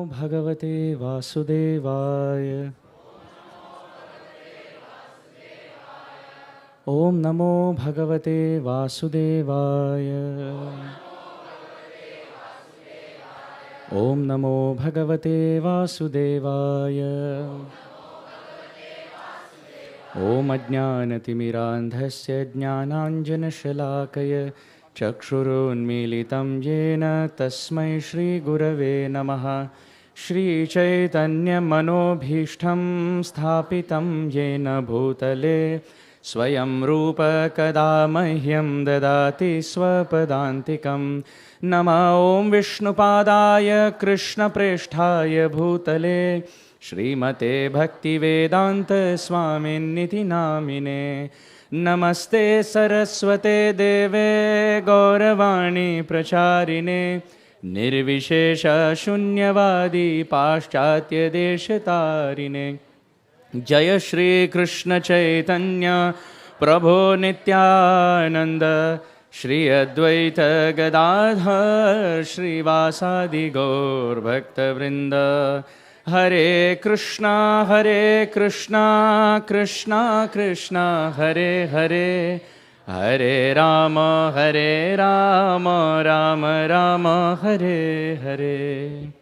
Bhagavate Vasudevaya. Om Namo Bhagavate Vasudevaya. Om Namo Bhagavate Vasudevaya. Om Ajnanatimmirandhasya Jnananjanashalakaya Chakshurunmilitam Yena Tasmai Shri Gurave Namaha. Shri Chaitanya Manobhishtam Sthapitam Yena Bhutale Swayam Rupa Kada Mahyam Dadati Swapadantikam. Nama Om Vishnupadaya Krishna Presthaya Bhutale Srimate Bhakti Vedanta Swamin Niti Namine. Namaste Saraswate Deve Gauravani Pracharine Nirvishesha Shunyavadi Paschatya Deshatarine. Jaya Shri Krishna Chaitanya Prabhu Nityananda Shri Advaita Gadadhar Shri Vasadi Gaur Bhakta Vrinda. Hare Krishna Krishna Krishna Hare Hare, Hare Rama Rama Rama Hare Hare.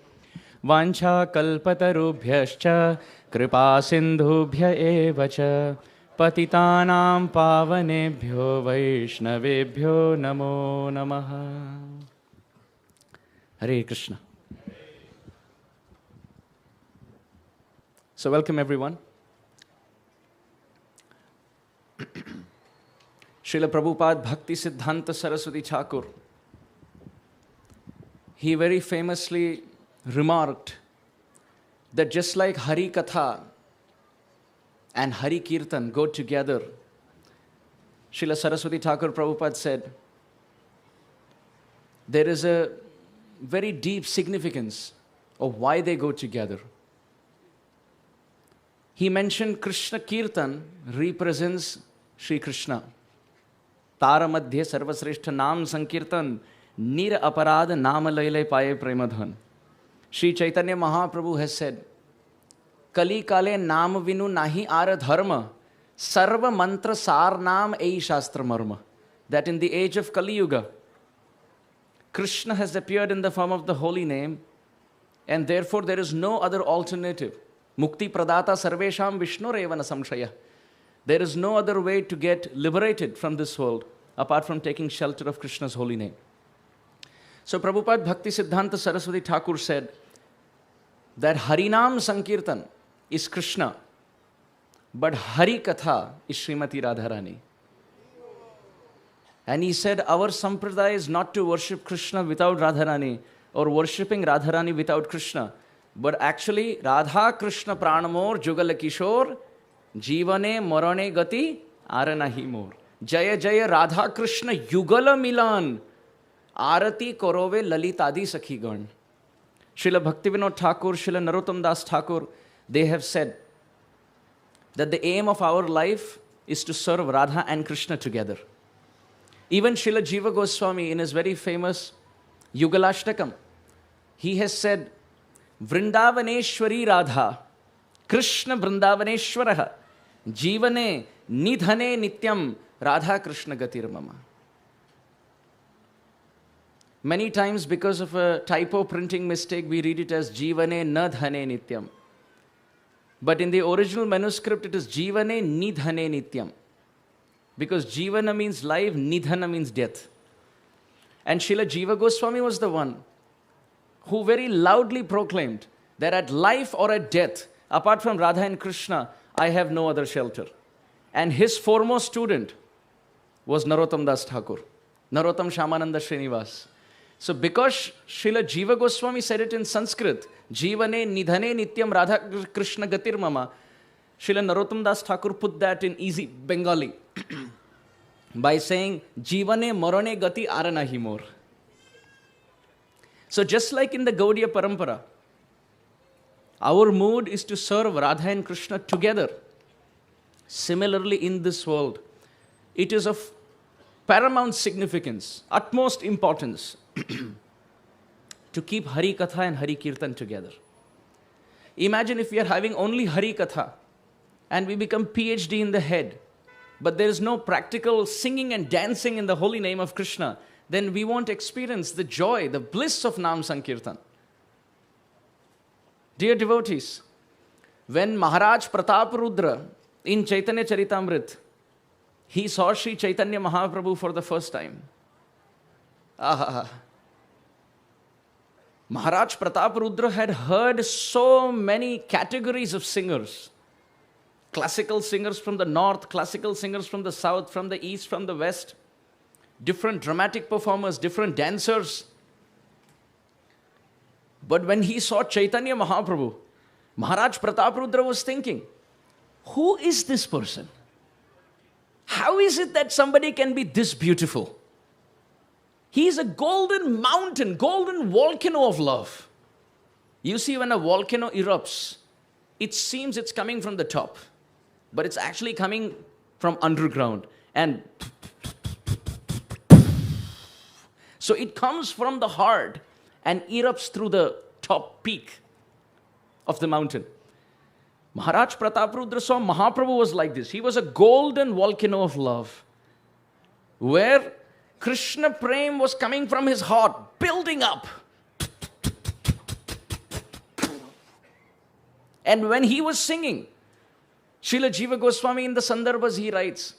Vancha kalpatarubhyascha kripa sindhubhya eva cha patitanam pavanebhyo vaishnavebhyo namo namaha. Hare Krishna. So welcome everyone. Srila Prabhupada Bhakti Siddhanta Saraswati Thakur, he very famously remarked that just like Hari Katha and Hari Kirtan go together, Srila Saraswati Thakur Prabhupada said, there is a very deep significance of why they go together. He mentioned Krishna Kirtan represents Sri Krishna. Tara Madhya Sarvasreshta Nam Sankirtan Nir Aparad Nama Laile Paye Premadhan. Sri Chaitanya Mahaprabhu has said, Kali Kale Nam Vinu Nahi Ara Dharma Sarva Mantra Sar Nam Ei Shastra Marma. That in the age of Kali Yuga, Krishna has appeared in the form of the holy name, and therefore there is no other alternative. Mukti Pradata Sarvesham Vishnu Revana Samshaya. There is no other way to get liberated from this world apart from taking shelter of Krishna's holy name. So Prabhupada Bhakti Siddhanta Saraswati Thakur said that Harinam Sankirtan is Krishna, but Hari Katha is Srimati Radharani. And he said our sampradaya is not to worship Krishna without Radharani or worshipping Radharani without Krishna, but actually Radha Krishna Pranamor Jugal Kishore Jivane Marane Gati Aranahi Mor. Jaya Jaya Radha Krishna Yugala Milan Arati Korove Lalitadi Sakhigan. Srila Bhaktivinoda Thakur, Srila Narottam Das Thakur, they have said that the aim of our life is to serve Radha and Krishna together. Even Srila Jiva Goswami in his very famous Yugalashtakam, he has said, Vrindavaneshwari Radha, Krishna Vrindavaneshwaraha, Jivane Nidhane Nityam Radha Krishna Gatir Mama. Many times because of a typo printing mistake, we read it as Jivane Nadhane Nityam. But in the original manuscript, it is Jivane Nidhane Nityam. Because Jivana means life, Nidhana means death. And Srila Jiva Goswami was the one who very loudly proclaimed that at life or at death, apart from Radha and Krishna, I have no other shelter. And his foremost student was Narottam Das Thakur, Narottam Shamananda Srinivas. So because Srila Jiva Goswami said it in Sanskrit, Jivane Nidhane Nityam Radha Krishna Gatir Mama, Srila Narottam Das Thakur put that in easy Bengali by saying, Jivane Marane Gati Aranahi Mor. So just like in the Gaudiya Parampara, our mood is to serve Radha and Krishna together. Similarly, in this world, it is of paramount significance, utmost importance to keep Hari Katha and Hari Kirtan together. Imagine if we are having only Hari Katha and we become PhD in the head, but there is no practical singing and dancing in the holy name of Krishna, then we won't experience the joy, the bliss of Nam Sankirtan. Dear devotees, when Maharaj Prataparudra in Chaitanya Charitamrit, he saw Sri Chaitanya Mahaprabhu for the first time. Maharaj Prataparudra had heard so many categories of singers. Classical singers from the north, classical singers from the south, from the east, from the west. Different dramatic performers, different dancers. But when he saw Chaitanya Mahaprabhu, Maharaj Prataparudra was thinking, who is this person? How is it that somebody can be this beautiful? He is a golden mountain, golden volcano of love. You see, when a volcano erupts, it seems it's coming from the top, but it's actually coming from underground. And so it comes from the heart and erupts through the top peak of the mountain. Maharaj Prataparudra saw Mahaprabhu was like this. He was a golden volcano of love, where Krishna Prem was coming from his heart, building up. And when he was singing, Srila Jiva Goswami in the Sandarbhas, he writes,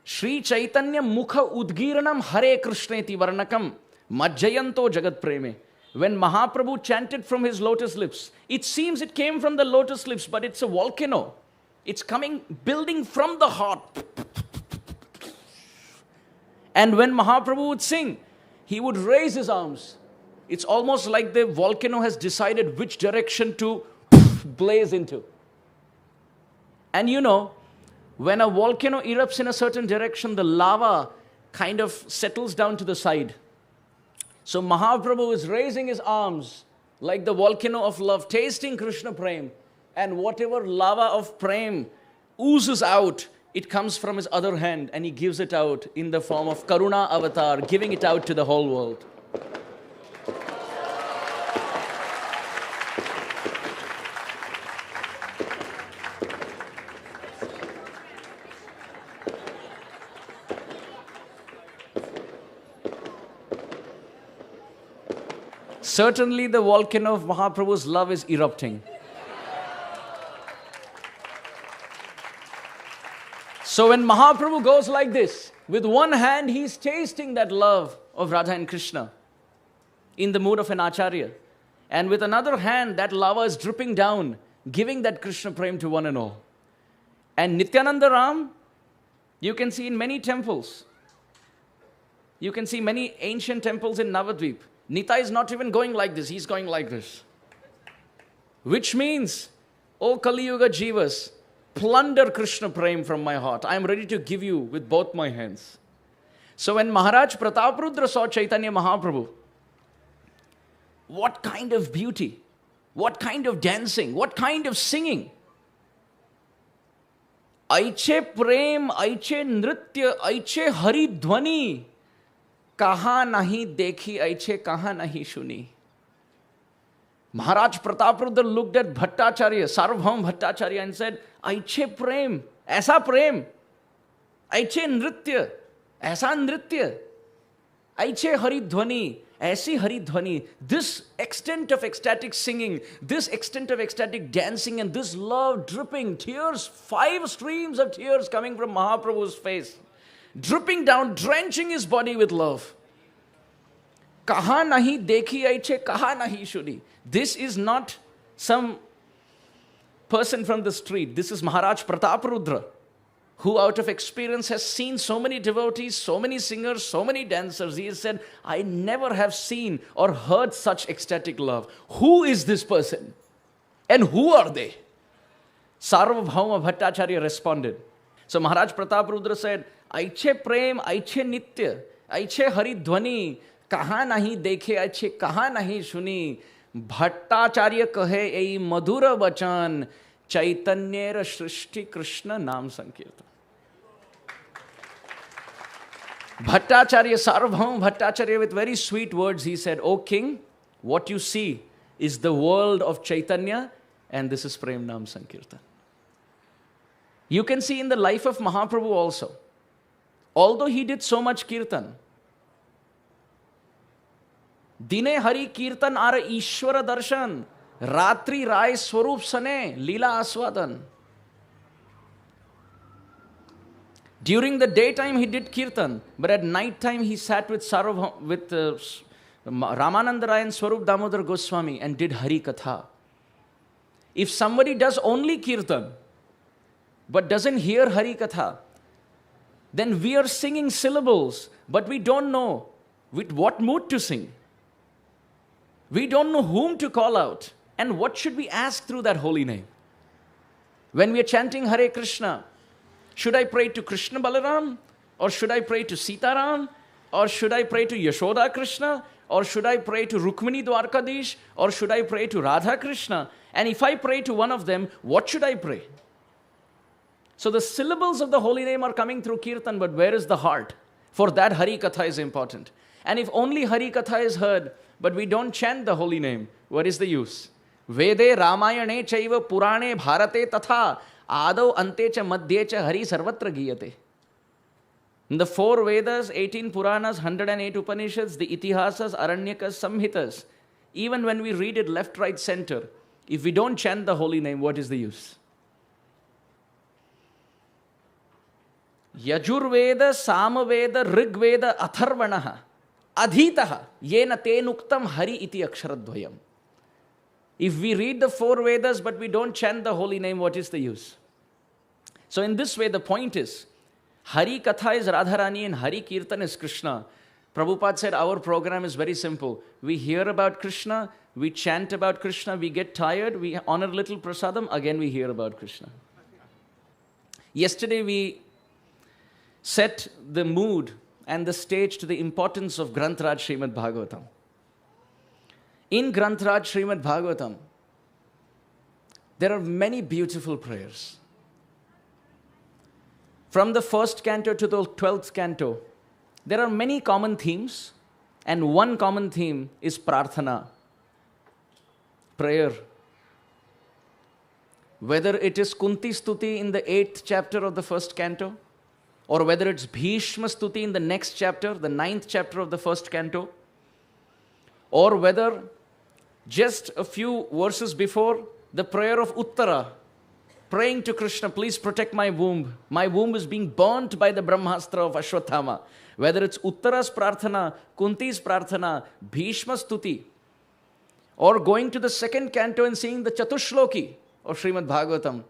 Shri Chaitanya Mukha Udgiranam Hare Krishneti Varnakam Majjayanto Jagat Preme. When Mahaprabhu chanted from his lotus lips, it seems it came from the lotus lips, but it's a volcano. It's coming, building from the heart. And when Mahaprabhu would sing, he would raise his arms. It's almost like the volcano has decided which direction to blaze into. And you know, when a volcano erupts in a certain direction, the lava kind of settles down to the side. So Mahaprabhu is raising his arms like the volcano of love, tasting Krishna Prem. And whatever lava of Prem oozes out, it comes from his other hand and he gives it out in the form of Karuna Avatar, giving it out to the whole world. Certainly the volcano of Mahaprabhu's love is erupting. So when Mahaprabhu goes like this, with one hand he is tasting that love of Radha and Krishna in the mood of an acharya. And with another hand, that lava is dripping down, giving that Krishna Prem to one and all. And Nityananda Ram, you can see in many temples. You can see many ancient temples in Navadvip. Nita is not even going like this, he's going like this. Which means, O Kali Yuga Jivas, plunder Krishna Prem from my heart. I am ready to give you with both my hands. So when Maharaj Prataparudra saw Chaitanya Mahaprabhu, what kind of beauty, what kind of dancing, what kind of singing. Aiche Prem, Aiche Nritya, Aiche Hari Dhwani. Kaha nahi dekhi, aiche kaha nahi shuni. Maharaj Prataparudra looked at Bhattacharya, Sarvabhauma Bhattacharya, and said, Aiche Prem, aisa Prem. Aiche Nritya, aisa Nritya. Aiche Hari Dhwani, aisi Hari Dhwani. This extent of ecstatic singing, this extent of ecstatic dancing, and this love dripping, tears, 5 streams of tears coming from Mahaprabhu's face, dripping down, drenching his body with love. Kaha nahi dekhi aiche, kaha nahi shuni. This is not some person from the street. This is Maharaj Prataparudra, who out of experience has seen so many devotees, so many singers, so many dancers. He has said, I never have seen or heard such ecstatic love. Who is this person? And who are they? Sarvabhauma Bhattacharya responded. So Maharaj Prataparudra said, Aiche Prem, Aiche Nitya, Aiche Hari Dhwani, kaha nahi dekhe, Aiche kaha nahi shuni. Bhattacharya kahe ei madhura bachan, Chaitanyera Shrishti Krishna Nam Sankirtan. Bhattacharya, Sarvabhauma Bhattacharya, with very sweet words, he said, O king, what you see is the world of Chaitanya, and this is Prem Nam Sankirtan. You can see in the life of Mahaprabhu also, although he did so much kirtan, Dine Hari Kirtan are Ishwara Darshan, Ratri Rai Swarup Sane, Leela Aswadan. During the daytime he did kirtan, but at night time he sat with Ramananda Rai and Swarup Damodar Goswami and did Hari Katha. If somebody does only kirtan, but doesn't hear Hari Katha, then we are singing syllables, but we don't know with what mood to sing. We don't know whom to call out and what should we ask through that holy name. When we are chanting Hare Krishna, should I pray to Krishna Balaram? Or should I pray to Sitaram? Or should I pray to Yashoda Krishna? Or should I pray to Rukmini Dwarkadish? Or should I pray to Radha Krishna? And if I pray to one of them, what should I pray? So the syllables of the holy name are coming through kirtan, but where is the heart? For that Hari Katha is important. And if only Hari Katha is heard, but we don't chant the holy name, what is the use? Vede Ramayane Chaiva Purane Bharate Tatha Adau Ante Cha Madhye Cha Hari Sarvatra Giyate. In the 4 Vedas, 18 Puranas, 108 Upanishads, the Itihasas, Aranyakas, Samhitas, even when we read it left, right, center, if we don't chant the holy name, what is the use? Yajurveda, Samaveda, Rigveda, Atharvanaha, Adhitaha, Yena Tenuktam Hari iti Aksharadvayam. If we read the 4 Vedas but we don't chant the holy name, what is the use? So in this way, the point is, Hari Katha is Radharani and Hari Kirtan is Krishna. Prabhupada said our program is very simple. We hear about Krishna, we chant about Krishna, we get tired, we honor little prasadam, again we hear about Krishna. Yesterday we set the mood and the stage to the importance of Granth-Raj Srimad Bhagavatam. In Granth-Raj Srimad Bhagavatam, there are many beautiful prayers. From the 1st canto to the 12th canto, there are many common themes, and one common theme is prarthana, prayer. Whether it is Kuntī Stuti in the 8th chapter of the 1st canto, or whether it's Bhishma Stuti in the next chapter, the 9th chapter of the 1st canto, or whether just a few verses before, the prayer of Uttara, praying to Krishna, please protect my womb. My womb is being burnt by the Brahmastra of Ashwathama. Whether it's Uttara's Prarthana, Kunti's Prarthana, Bhishma Stuti, or going to the 2nd canto and seeing the Chatushloki of Srimad Bhagavatam.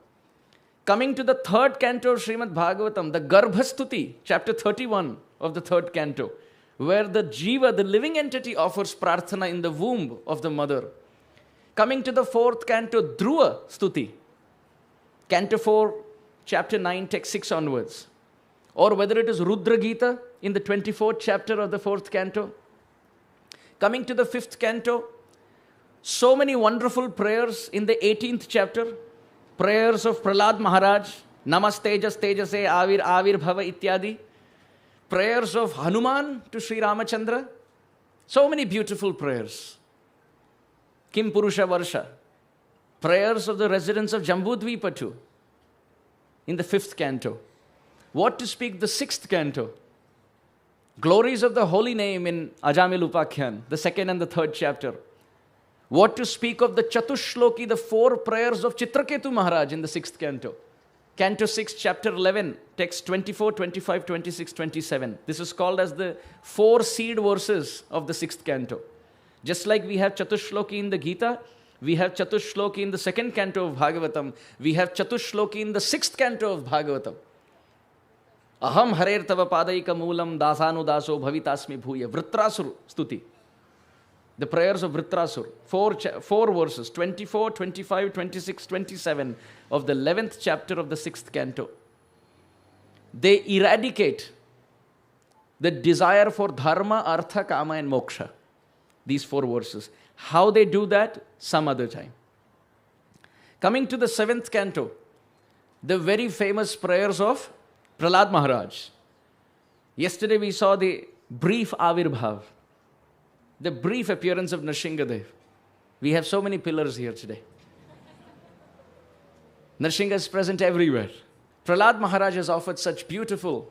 Coming to the 3rd canto of Srimad Bhagavatam, the Garbha Stuti, chapter 31 of the 3rd canto, where the Jiva, the living entity, offers Prarthana in the womb of the mother. Coming to the 4th canto, Dhruva Stuti, Canto 4, chapter 9, text 6 onwards. Or whether it is Rudra Gita in the 24th chapter of the 4th canto. Coming to the 5th canto, so many wonderful prayers in the 18th chapter. Prayers of Prahlad Maharaj, Namastejas Tejase Avir Avir Bhava Ityadi. Prayers of Hanuman to Sri Ramachandra. So many beautiful prayers. Kim Purusha Varsha. Prayers of the residents of Jambudvipa too, in the 5th canto. What to speak the 6th canto? Glories of the holy name in Ajamil Upakhyan, the 2nd and the 3rd chapter. What to speak of the Chatushloki, the 4 prayers of Chitraketu Maharaj in the 6th canto. Canto 6, chapter 11, text 24, 25, 26, 27. This is called as the 4 seed verses of the 6th canto. Just like we have Chatushloki in the Gita, we have Chatushloki in the 2nd canto of Bhagavatam. We have Chatushloki in the 6th canto of Bhagavatam. Aham harer tava padaika moolam dasanu daso bhavitasmi bhuya. Vritrasur stuti. The prayers of Vritrasur. 4 verses, 24, 25, 26, 27 of the 11th chapter of the 6th canto. They eradicate the desire for dharma, artha, kama and moksha. These 4 verses. How they do that? Some other time. Coming to the 7th canto, the very famous prayers of Prahlad Maharaj. Yesterday we saw the brief Avirbhav, the brief appearance of Nrsingadev. We have so many pillars here today. Nrsimha is present everywhere. Prahlad Maharaj has offered such beautiful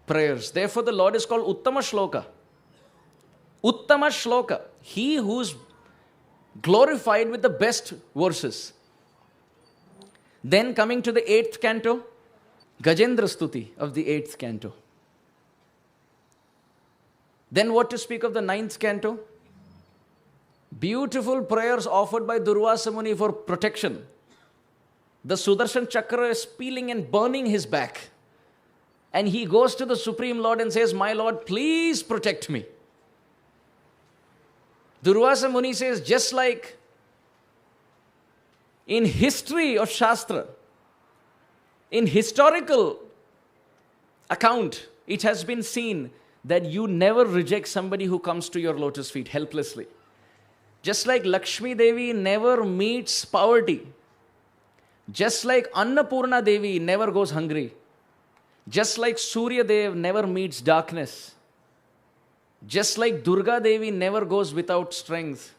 prayers. Therefore, the Lord is called Uttama Shloka. Uttama Shloka. He who's glorified with the best verses. Then coming to the 8th canto, Gajendra Stuti of the 8th canto. Then what to speak of the 9th canto? Beautiful prayers offered by Durvasa Muni for protection. The Sudarshan Chakra is peeling and burning his back. And he goes to the Supreme Lord and says, my Lord, please protect me. Durvasa Muni says, just like in history of Shastra, in historical account, it has been seen that you never reject somebody who comes to your lotus feet helplessly. Just like Lakshmi Devi never meets poverty. Just like Annapurna Devi never goes hungry. Just like Surya Dev never meets darkness. Just like Durga Devi never goes without strength.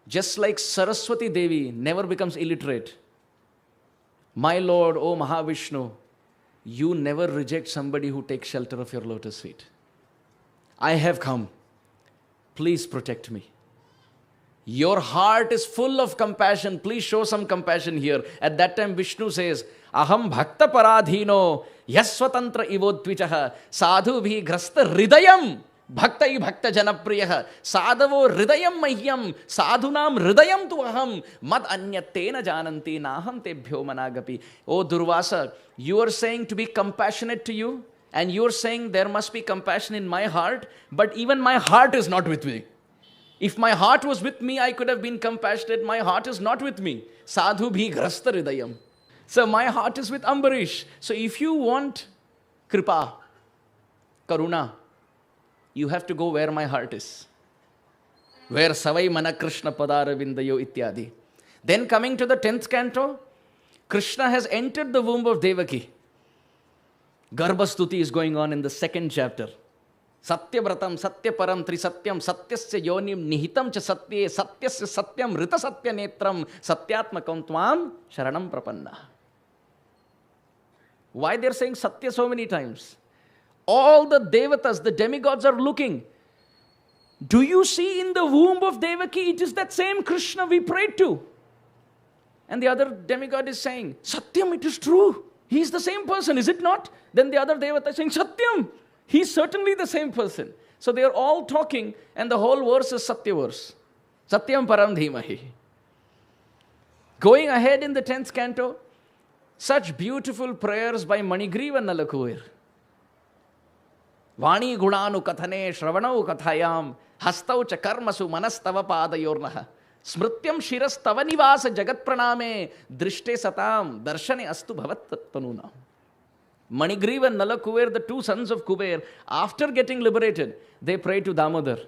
Just like Saraswati Devi never becomes illiterate. My Lord, O Mahavishnu, you never reject somebody who takes shelter of your lotus feet. I have come. Please protect me. Your heart is full of compassion. Please show some compassion here. At that time, Vishnu says, Aham bhakta paradhino yaswatantra ivodvichaha sadhu bhi grasta hridayam bhaktai bhakta janapriyaha sadhavo hridayam mahyam sadhunam hridayam tu aham mad anyattena jananti naham tebhyo managapi. Oh Durvasa, you are saying to be compassionate to you, and you are saying there must be compassion in my heart, but even my heart is not with me. If my heart was with me, I could have been compassionate. My heart is not with me. Sadhu bhi grasta hridayam. So my heart is with Ambarish. So if you want kripa, karuna, you have to go where my heart is. Where savai mana Krishna padara vindayo ityadi. Then coming to the 10th canto, Krishna has entered the womb of Devaki. Garbhastuti is going on in the 2nd chapter. Satyabratam, Satyaparam, Trisatyam, Satyasya yonim, Nihitam cha Satye, Satyasya Satyam, Rita Satya Netram, Satyatmakam Tvam, Sharanam Prapanna. Why they're saying Satya so many times? All the devatas, the demigods are looking. Do you see in the womb of Devaki, it is that same Krishna we prayed to? And the other demigod is saying, Satyam, it is true. He is the same person, is it not? Then the other devata is saying, Satyam. He's certainly the same person. So they are all talking, and the whole verse is Satya verse. Satyam param dhimahi. Going ahead in the 10th canto, such beautiful prayers by Manigriva Nalakuir. Vani gunanu kathane shravanau kathayam hastau cha karmasu manastava padayornaha smrityam shirastava nivasa jagat praname drishte satam darshane astu bhavat tatpanunam. Manigriva and Nalakuber, the two sons of Kuber, after getting liberated, they pray to Damodar.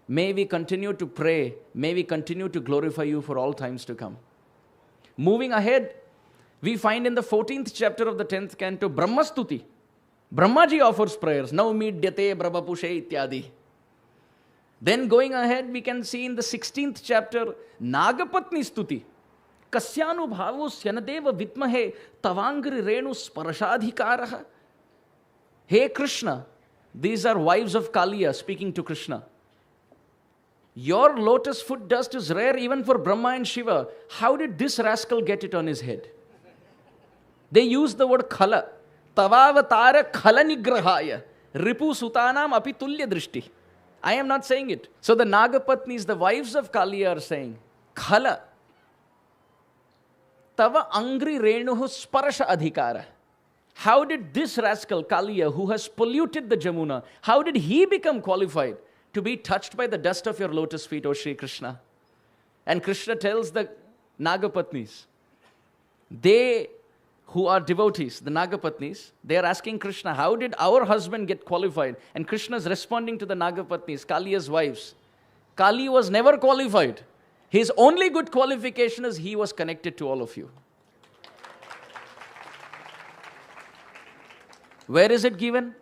May we continue to pray. May we continue to glorify you for all times to come. Moving ahead, we find in the 14th chapter of the 10th canto, Brahmastuti. Brahmaji offers prayers. Now midyate brahmapushe ityadi. Then going ahead, we can see in the 16th chapter, Nagapatni Stuti. Kasyanu bhavu syanadeva vitmahe tavangri renu sparashadhikaraha. Hey Krishna, these are wives of Kaliya speaking to Krishna. Your lotus foot dust is rare even for Brahma and Shiva. How did this rascal get it on his head? They use the word khala. Tavavatara khala nigrahaya. Ripu sutanam api tulya drishti. I am not saying it. So the Nagapatnis, the wives of Kaliya are saying, khala. Tava angri renuhu sparasha adhikara. How did this rascal Kaliya, who has polluted the Jamuna, how did he become qualified to be touched by the dust of your lotus feet, O Shri Krishna? And Krishna tells the Nagapatnis, they who are devotees, the Nagapatnis, they are asking Krishna, how did our husband get qualified? And Krishna is responding to the Nagapatnis, Kaliya's wives. Kali was never qualified. His only good qualification is he was connected to all of you. Where is it given?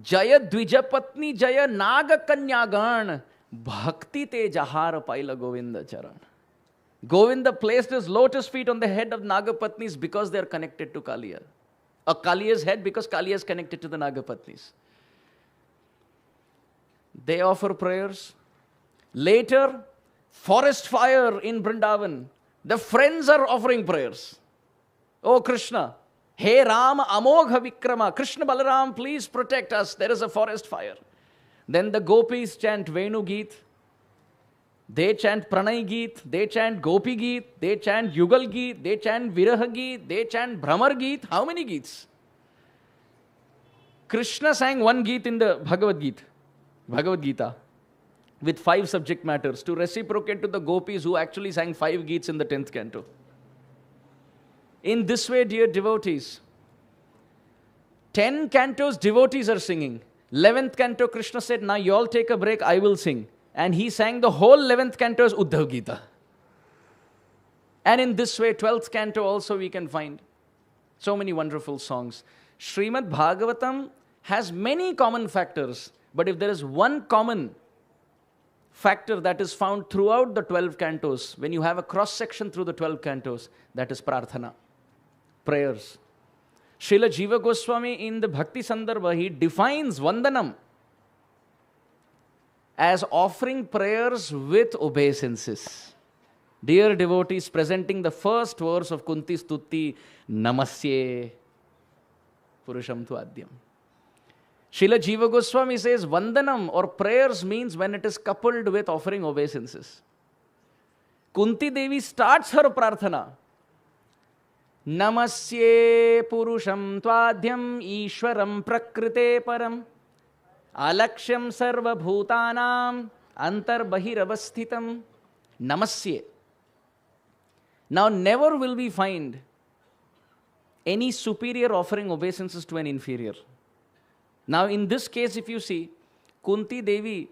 Jaya Dvijapatni Jaya Naga Kanyagan Bhakti Te Jahar Paila Govinda Charan. Govinda placed his lotus feet on the head of Nagapatnis because they are connected to Kaliya. A Kaliya's head because Kaliya is connected to the Nagapatnis. They offer prayers. Later, forest fire in Vrindavan. The friends are offering prayers. Oh Krishna, Hey Rama Amogha Vikrama, Krishna Balaram, please protect us. There is a forest fire. Then the gopis chant Venu Geet. They chant Pranay Geet, they chant Gopi Geet, they chant Yugal Geet, they chant Viraha Geet, they chant Brahmar Geet. How many Geets? Krishna sang one Geet in the Bhagavad Gita with 5 subject matters to reciprocate to the gopis who actually sang 5 Geets in the 10th canto. In this way, dear devotees, 10 cantos devotees are singing. 11th canto, Krishna said, now you all take a break, I will sing. And he sang the whole 11th canto as Uddhav Gita. And in this way, 12th canto also we can find so many wonderful songs. Srimad Bhagavatam has many common factors, but if there is one common factor that is found throughout the 12 cantos, when you have a cross-section through the 12 cantos, that is prarthana, prayers. Srila Jiva Goswami in the Bhakti Sandarbha, he defines Vandanam as offering prayers with obeisances. Dear devotees, presenting the first verse of Kuntī Stuti, Namasye Purusham tu Adyam. Srila Jiva Goswami says Vandanam or prayers means when it is coupled with offering obeisances. Kunti Devi starts her prarthana. Namasye Purusham Tvadyam Ishwaram Prakrite Param Alaksham Sarva Bhutanam Antar Bahiravasthitam. Namasye. Now never will we find any superior offering obeisances to an inferior. Now in this case, if you see, Kunti Devi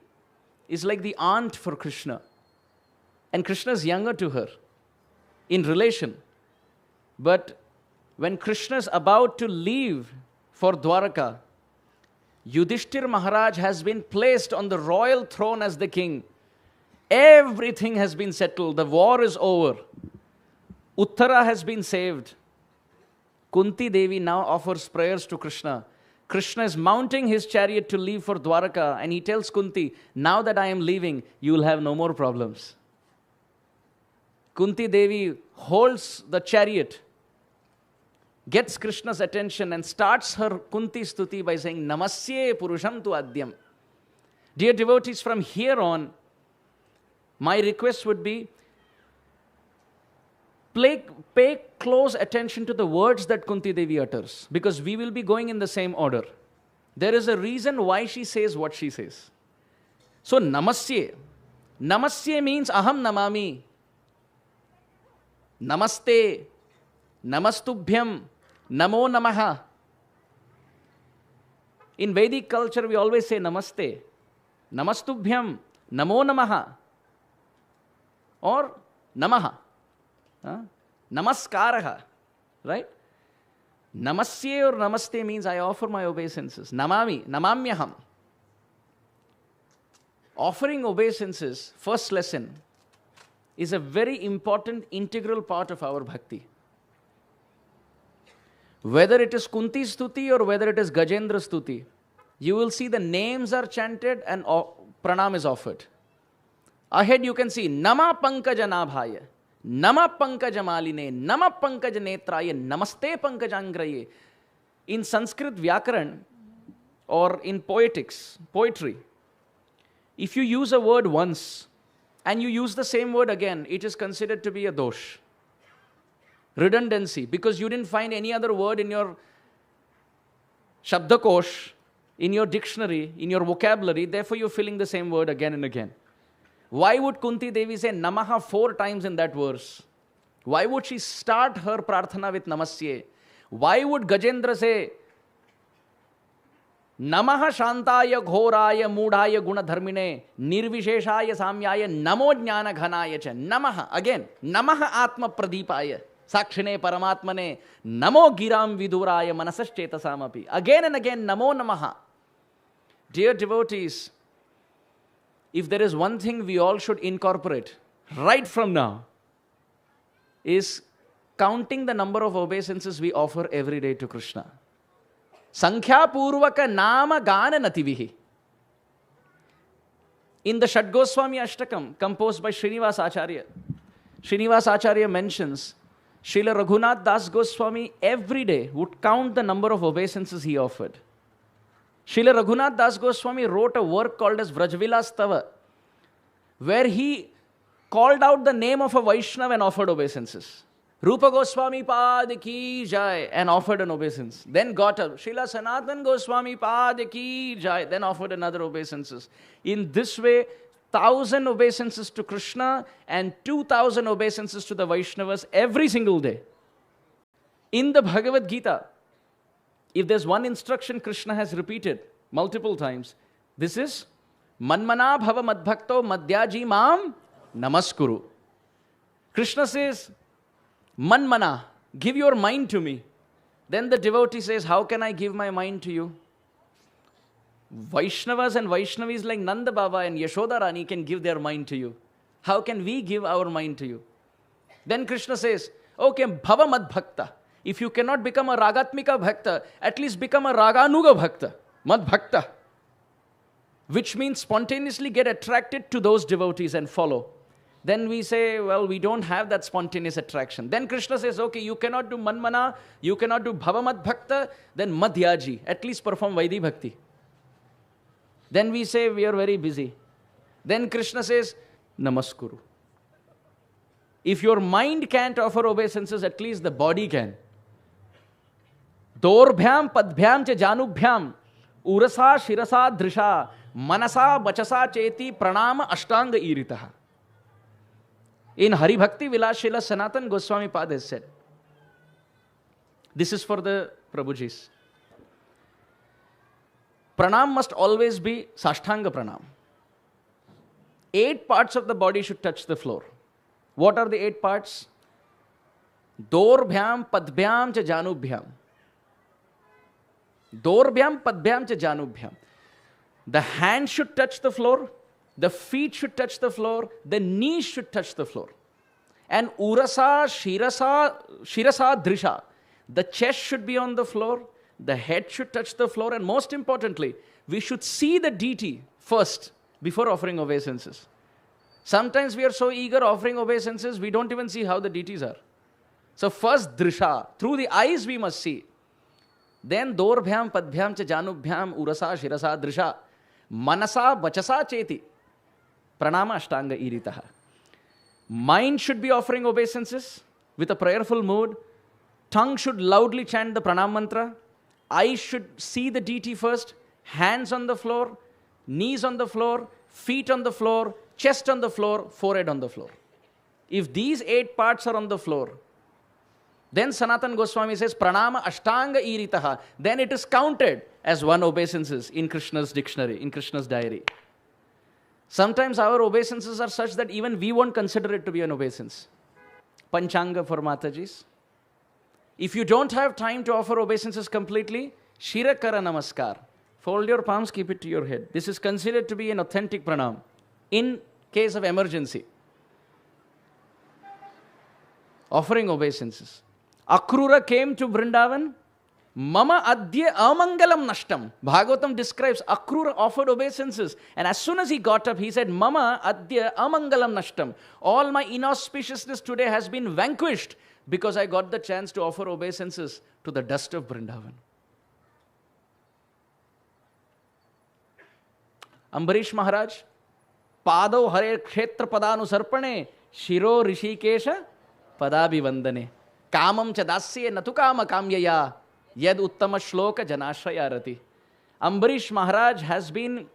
is like the aunt for Krishna. And Krishna is younger to her in relation. But when Krishna is about to leave for Dwaraka, Yudhishthir Maharaj has been placed on the royal throne as the king. Everything has been settled. The war is over. Uttara has been saved. Kunti Devi now offers prayers to Krishna. Krishna is mounting his chariot to leave for Dwaraka, and he tells Kunti, now that I am leaving, you will have no more problems. Kunti Devi holds the chariot, gets Krishna's attention, and starts her Kunti Stuti by saying, Namasye Purusham tu Adyam. Dear devotees, from here my request would be, pay close attention to the words that Kunti Devi utters, because we will be going in the same order. There is a reason why she says what she says. So Namasye. Namasye means Aham Namami. Namaste. Namastubhyam. Namo Namaha. In Vedic culture, we always say Namaste. Namastubhyam. Namo Namaha. Or Namaha. Namaskaraha, right? Namasye or Namaste means I offer my obeisances. Namami, Namamyaham. Offering obeisances, first lesson, is a very important integral part of our bhakti. Whether it is Kunti Stuti or whether it is Gajendra Stuti, you will see the names are chanted and pranam is offered. Ahead you can see Nama Pankaja Nabhaya. Nama Pankajamaline, Nama Pankajanetraye, Namaste Pankajangraye. In Sanskrit Vyakaran or in poetry, if you use a word once and you use the same word again, it is considered to be a dosh. Redundancy, because you didn't find any other word in your Shabdakosh, in your dictionary, in your vocabulary, therefore you're filling the same word again and again. Why would Kunti Devi say Namaha 4 times in that verse? Why would she start her prarthana with Namasye? Why would Gajendra say Namaha Shantaya Ghoraya Mudaya Guna Dharmine Nirvisheshaya Samyaya Namo Jnana Ghanaya Cha. Namaha, again, Namaha Atma Pradipaya Sakshine Paramatmane Namo Giram Viduraya Manasas Chetasamapi. Again and again, Namo Namaha. Dear devotees, if there is one thing we all should incorporate right from now, is counting the number of obeisances we offer every day to Krishna. Sankhya Purvaka Nama Gana Nativihi. In the Shad Goswami Ashtakam, composed by Srinivas Acharya, Srinivas Acharya mentions Srila Raghunath Das Goswami every day would count the number of obeisances he offered. Srila Raghunath Das Goswami wrote a work called as Vrajvilas Tava, where he called out the name of a Vaishnava and offered obeisances. Rupa Goswami Pad Ki Jai, and offered an obeisance. Then got up. Srila Sanatan Goswami Pad Ki Jai, then offered another obeisances. In this way, 1,000 obeisances to Krishna and 2,000 obeisances to the Vaishnavas every single day. In the Bhagavad Gita, if there's one instruction Krishna has repeated multiple times, this is Manmana Bhava Madbhakto Madhyaji Mam Namaskuru. Krishna says, Manmana, give your mind to me. Then the devotee says, how can I give my mind to you? Vaishnavas and Vaishnavis like Nanda Baba and Yashoda Rani can give their mind to you. How can we give our mind to you? Then Krishna says, okay, Bhava Madbhakta. If you cannot become a Ragatmika Bhakta, at least become a Raganuga Bhakta, Madbhakta. Which means spontaneously get attracted to those devotees and follow. Then we say, well, we don't have that spontaneous attraction. Then Krishna says, okay, you cannot do Manmana, you cannot do Bhava Madbhakta, then Madhyaji, at least perform Vaidhi Bhakti. Then we say, we are very busy. Then Krishna says, Namaskuru. If your mind can't offer obeisances, at least the body can. Dorbhyam padbhyam cha janubhyam urasa shirasa drisha manasa bachasa cheti pranama ashtanga iritaha. In Hari Bhakti Vilas Srila Sanatan Goswami Pad has said, this is for the Prabhujis. Pranam must always be Sashtanga Pranam. 8 parts of the body should touch the floor. What are the 8 parts? Dorbhyam padbhyam cha janubhyam. Dorbhyam padbhyam cha janubhyam. The hand should touch the floor, the feet should touch the floor, the knees should touch the floor. And urasa, shirasa, drisha. The chest should be on the floor, the head should touch the floor, and most importantly, we should see the deity first before offering obeisances. Sometimes we are so eager offering obeisances, we don't even see how the deities are. So first drisha, through the eyes we must see. Then dorbhyam padbhyam cha janubhyam urasa shirasa drisha manasa vachasa cheti pranama ashtanga iritaha. Mind should be offering obeisances with a prayerful mood. Tongue should loudly chant the pranam mantra. Eyes should see the deity first. Hands on the floor, knees on the floor, feet on the floor, chest on the floor, forehead on the floor. If these 8 parts are on the floor, then Sanatan Goswami says, Pranama Ashtanga Iritaha. Then it is counted as one obeisances in Krishna's dictionary, in Krishna's diary. Sometimes our obeisances are such that even we won't consider it to be an obeisance. Panchanga for Matajis. If you don't have time to offer obeisances completely, Shirakara Namaskar. Fold your palms, keep it to your head. This is considered to be an authentic pranam in case of emergency. Offering obeisances. Akrura came to Vrindavan. Mama adya amangalam nashtam. Bhagavatam describes Akrura offered obeisances. And as soon as he got up, he said, Mama adya amangalam nashtam. All my inauspiciousness today has been vanquished because I got the chance to offer obeisances to the dust of Vrindavan. Ambarish Maharaj, Pado Hare Kshetra Padanu Sarpane, Shiro Rishikesha Padabhivandane, Kamam Chadasya Natukama Kamyaya, Yad Uttama Shloka Janashrayarati. Ambarish Maharaj has been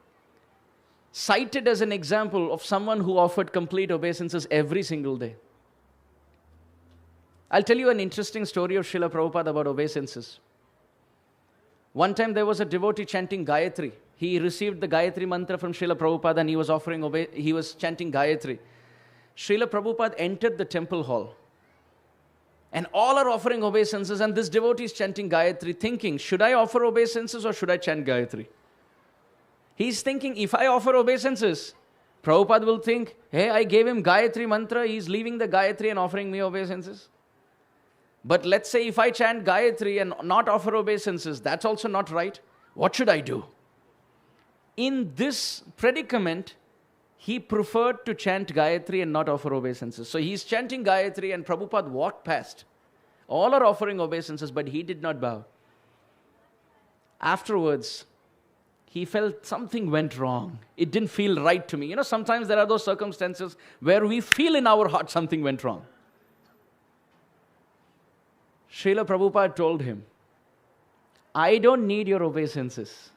cited as an example of someone who offered complete obeisances every single day. I'll tell you an interesting story of Srila Prabhupada about obeisances. One time there was a devotee chanting Gayatri. He received the Gayatri mantra from Srila Prabhupada and he was chanting Gayatri. Srila Prabhupada entered the temple hall. And all are offering obeisances, and this devotee is chanting Gayatri, thinking, should I offer obeisances or should I chant Gayatri? He's thinking, if I offer obeisances, Prabhupada will think, hey, I gave him Gayatri mantra, he's leaving the Gayatri and offering me obeisances. But let's say if I chant Gayatri and not offer obeisances, that's also not right. What should I do? In this predicament, he preferred to chant Gayatri and not offer obeisances. So he's chanting Gayatri and Prabhupada walked past. All are offering obeisances, but he did not bow. Afterwards, he felt something went wrong. It didn't feel right to me. Sometimes there are those circumstances where we feel in our heart something went wrong. Srila Prabhupada told him, I don't need your obeisances.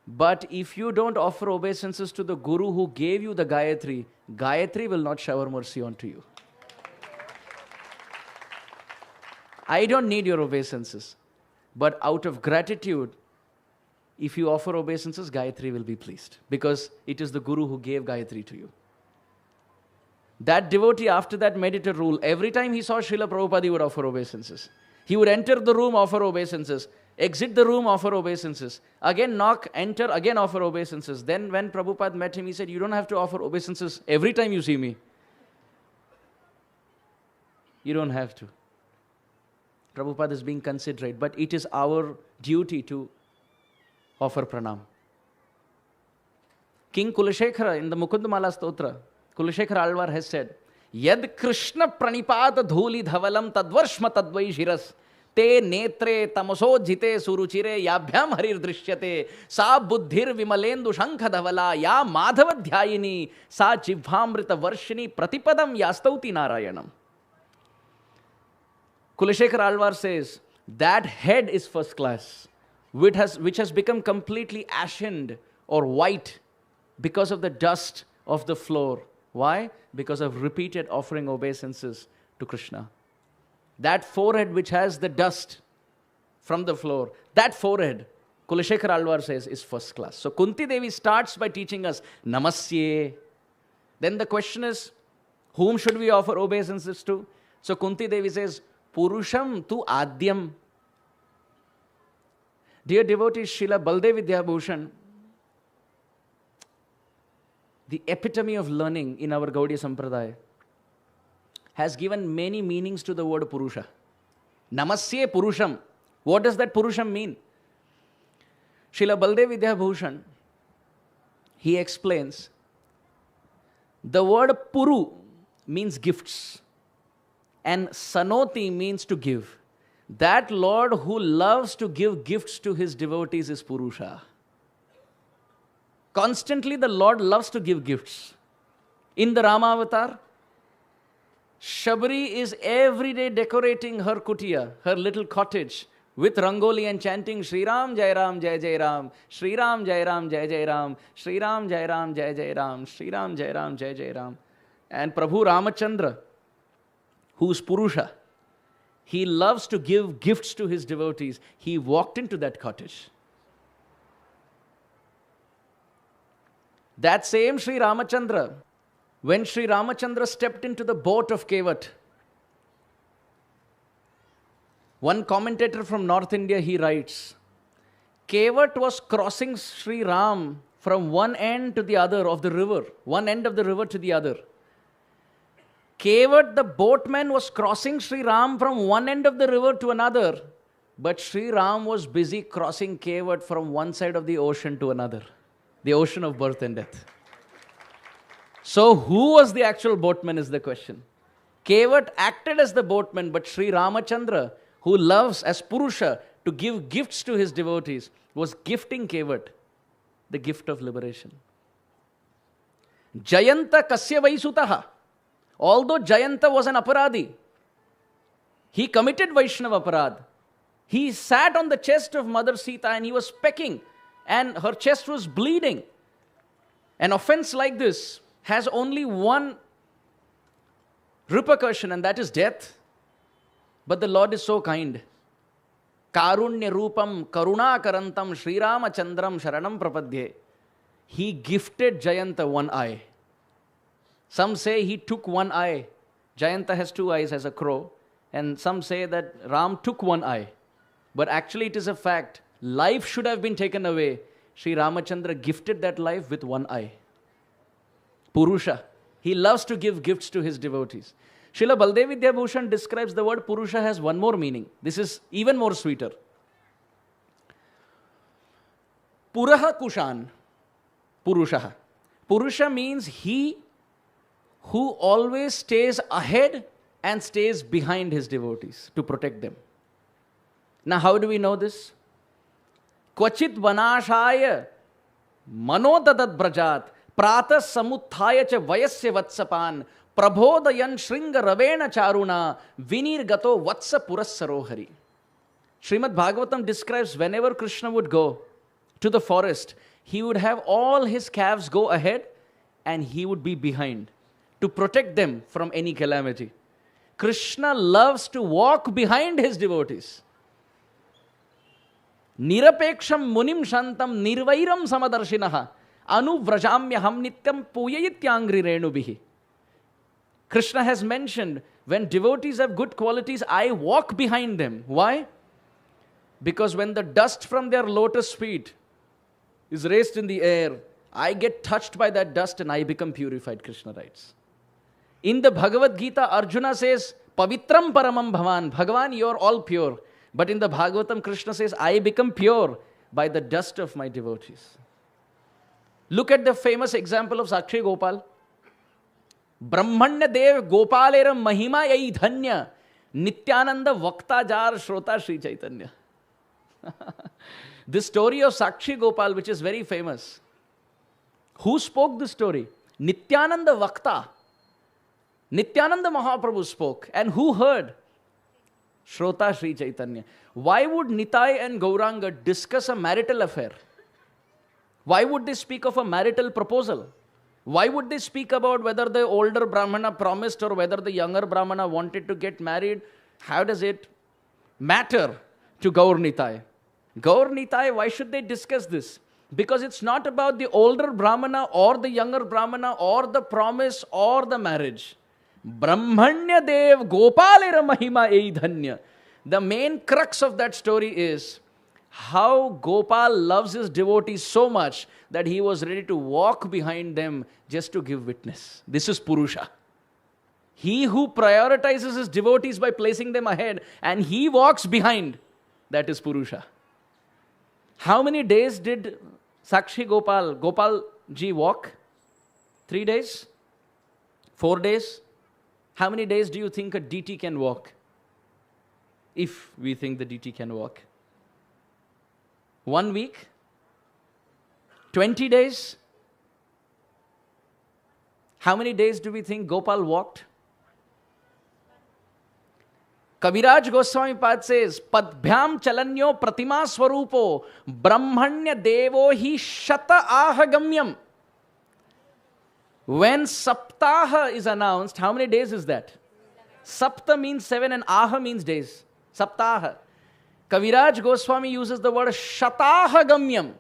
But if you don't offer obeisances to the Guru who gave you the Gayatri, Gayatri will not shower mercy onto you. I don't need your obeisances. But out of gratitude, if you offer obeisances, Gayatri will be pleased. Because it is the Guru who gave Gayatri to you. That devotee, after that, made it a rule. Every time he saw Srila Prabhupada, he would offer obeisances. He would enter the room, offer obeisances. Exit the room, offer obeisances. Again knock, enter, again offer obeisances. Then when Prabhupada met him, he said, you don't have to offer obeisances every time you see me. You don't have to. Prabhupada is being considerate, but it is our duty to offer pranam. King Kulashekara in the Mukundamala Stotra, Kulashekara Alvar has said, Yad Krishna pranipata dhuli dhavalam tadvarshma tadvai shiras te netre tamaso jite suruchire yabhyam harir drishyate sa buddhir vimalendu shankha dhavala ya madhava dhyayini sa jivhamrita varshini pratipadam yastauti narayanam. Kulashekara Alvar says, that head is first class, which has become completely ashened or white because of the dust of the floor. Why? Because of repeated offering obeisances to Krishna. That forehead which has the dust from the floor, that forehead, Kulashekara Alvar says, is first class. So Kuntī Devi starts by teaching us Namasye. Then the question is, whom should we offer obeisances to? So Kuntī Devi says, Purusham tu Adyam. Dear devotees, Srila Baldev Vidyabhushan, the epitome of learning in our Gaudiya Sampradaya, has given many meanings to the word Purusha. Namasye Purusham. What does that Purusham mean? Srila Baldev Vidyabhushan, he explains, the word Puru means gifts and Sanoti means to give. That Lord who loves to give gifts to his devotees is Purusha. Constantly the Lord loves to give gifts. In the Rama avatar, Shabri is every day decorating her kutia, her little cottage, with Rangoli and chanting Shri Ram Jai Ram Jai Jai Ram, Shri Ram Jai Ram Jai Jai Ram, Shri Ram Jai Ram Jai Jai Ram, Shri Ram Jai Ram Jai Jai Ram. And Prabhu Ramachandra, who's Purusha, he loves to give gifts to his devotees. He walked into that cottage. That same Sri Ramachandra, when Sri Ramachandra stepped into the boat of Kevat, one commentator from North India, he writes, Kevat was crossing Sri Ram from one end to the other of the river, one end of the river to the other. Kevat, the boatman, was crossing Sri Ram from one end of the river to another, but Sri Ram was busy crossing Kevat from one side of the ocean to another, the ocean of birth and death. So who was the actual boatman is the question. Kevat acted as the boatman, but Sri Ramachandra, who loves as Purusha to give gifts to his devotees, was gifting Kevat the gift of liberation. Jayanta kasya vaisutaha. Although Jayanta was an aparadi, he committed Vaishnava aparad. He sat on the chest of Mother Sita and he was pecking and her chest was bleeding. An offense like this has only one repercussion, and that is death. But the Lord is so kind. Karunya Rupam Karuna Karantam Sri Ramachandram Sharanam Prapadye. He gifted Jayanta one eye. Some say he took one eye. Jayanta has two eyes as a crow. And some say that Ram took one eye. But actually it is a fact. Life should have been taken away. Sri Ramachandra gifted that life with one eye. Purusha. He loves to give gifts to his devotees. Srila Baldev Vidyabhushan describes the word Purusha has one more meaning. This is even more sweeter. Puraha Kushan. Purusha. Purusha means he who always stays ahead and stays behind his devotees to protect them. Now, how do we know this? Kvachit vanashaya manodadad brajat prata samuthaya cha vayasya vatsapan prabhodayan shringa ravena charuna vinirgato vatsa purassarohari. Srimad Bhagavatam describes whenever Krishna would go to the forest, he would have all his calves go ahead and he would be behind to protect them from any calamity. Krishna loves to walk behind his devotees. Nirapeksham munim shantam nirvairam samadarshinaha anuvrajamyaham nityam puyayityangri renubihi. Krishna has mentioned, when devotees have good qualities, I walk behind them. Why? Because when the dust from their lotus feet is raised in the air, I get touched by that dust and I become purified, Krishna writes. In the Bhagavad Gita, Arjuna says, Pavitram paramam bhavan. Bhagavan, you are all pure. But in the Bhagavatam, Krishna says, I become pure by the dust of my devotees. Look at the famous example of Sakshi Gopal. Brahmanya Dev Gopaleram Mahima Yai Dhanya Nityananda Vakta Jar Shrota Sri Chaitanya. This story of Sakshi Gopal, which is very famous. Who spoke this story? Nityananda Vakta. Nityananda Mahaprabhu spoke. And who heard? Shrota Sri Chaitanya. Why would Nitai and Gauranga discuss a marital affair? Why would they speak of a marital proposal? Why would they speak about whether the older Brahmana promised or whether the younger Brahmana wanted to get married? How does it matter to Gaur Nitai? Gaur Nitai, why should they discuss this? Because it's not about the older Brahmana or the younger Brahmana or the promise or the marriage. Brahmanya Dev Gopalera Mahima Eidhanya. The main crux of that story is how Gopal loves his devotees so much that he was ready to walk behind them just to give witness. This is Purusha. He who prioritizes his devotees by placing them ahead and he walks behind, that is Purusha. How many days did Sakshi Gopal ji walk? 3 days? 4 days? How many days do you think a DT can walk? If we think the DT can walk. 1 week? 20 days? How many days do we think Gopal walked? Kaviraj Goswami Pad says, Padbhyam chalanyo pratima swarupo brahmanya devo hi shata ahagamyam. When Saptaha is announced, how many days is that? Sapta means 7 and Aha means days. Saptaha. Kaviraj Goswami uses the word Shatahagamyam.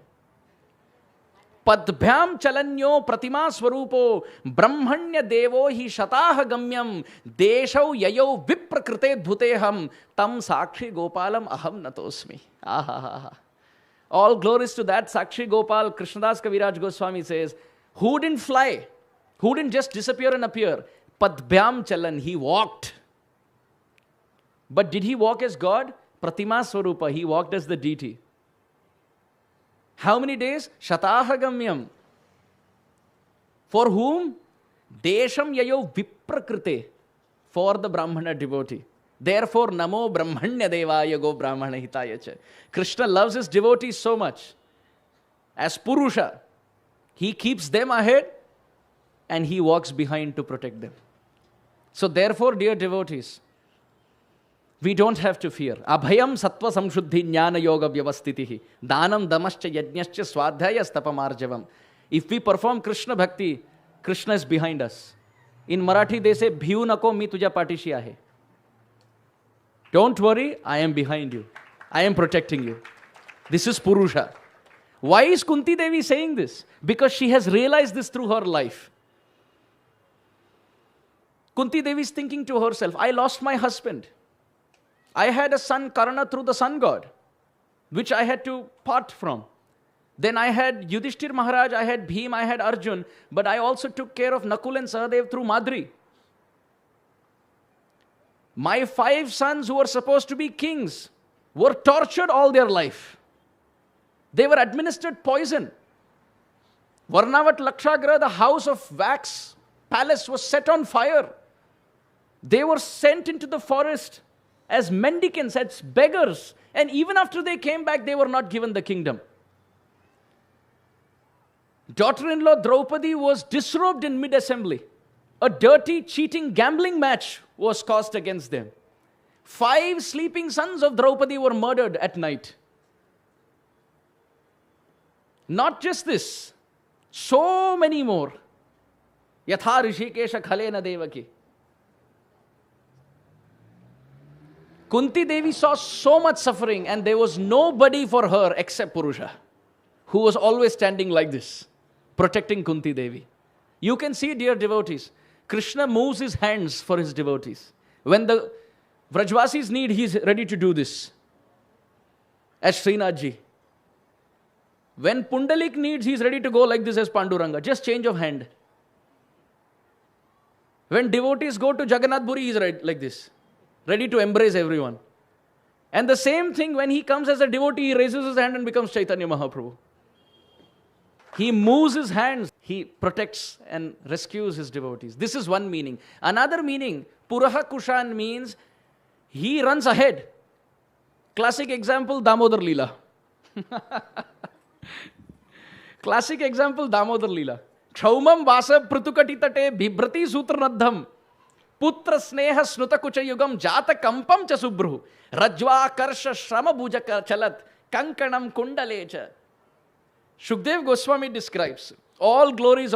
Padbhyam chalanyo pratima swarupo brahmanya devo hi Shatahagamyam deshau yayau viprakrite bhuteham tam sakshi gopalam aham natosmi. All glories to that Sakshi Gopal. Krishnadas Kaviraj Goswami says, who didn't fly? Who didn't just disappear and appear? Padbhyam chalan, he walked. But did he walk as God? Pratima Swarupa, he walked as the deity. How many days? Shatahagamyam. For whom? Desham yayo viprakrite. For the Brahmana devotee. Therefore, namo brahmanya devaya go brahmana hitaya cha. Krishna loves his devotees so much. As Purusha, he keeps them ahead and he walks behind to protect them. So therefore, dear devotees, we don't have to fear. Abhayam sattva samshuddhi jnana yoga vyavastitihi. Danam damascha yajnascha swadhyaya stapamarjavam. If we perform Krishna bhakti, Krishna is behind us. In Marathi they say, Bhiu nako mi tuja patishi ahe. Don't worry, I am behind you. I am protecting you. This is Purusha. Why is Kuntī Devi saying this? Because she has realized this through her life. Kuntī Devi is thinking to herself, I lost my husband. I had a son, Karna, through the sun god, which I had to part from. Then I had Yudhishthir Maharaj, I had Bhim, I had Arjun, but I also took care of Nakul and Sahadev through Madri. My 5 sons who were supposed to be kings were tortured all their life. They were administered poison. Varnavat Lakshagra, the house of wax palace, was set on fire. They were sent into the forest as mendicants, as beggars. And even after they came back, they were not given the kingdom. Daughter-in-law Draupadi was disrobed in mid-assembly. A dirty, cheating, gambling match was caused against them. 5 sleeping sons of Draupadi were murdered at night. Not just this, so many more. Yatha Rishikesha Khalena Devaki. Kuntī Devi saw so much suffering, and there was nobody for her except Purusha, who was always standing like this, protecting Kuntī Devi. You can see, dear devotees, Krishna moves his hands for his devotees. When the Vrajvasis need, he is ready to do this. As Srinathji. When Pundalik needs, he is ready to go like this as Panduranga. Just change of hand. When devotees go to Jagannath Puri, he is right like this. Ready to embrace everyone. And the same thing, when he comes as a devotee, he raises his hand and becomes Chaitanya Mahaprabhu. He moves his hands. He protects and rescues his devotees. This is one meaning. Another meaning, Puraha Kushan means he runs ahead. Classic example, Damodar Leela. Classic example, Damodar Leela. Chaumam Vasa Prutukatate Bhibrati Sutranadham Putra Sneha Snuta Kuchayugam Jata Kampam Chasubruhu Rajva Karsha Shrama Bhujaka Chalat Kankanam Kundalecha. Shukdev Goswami describes all glories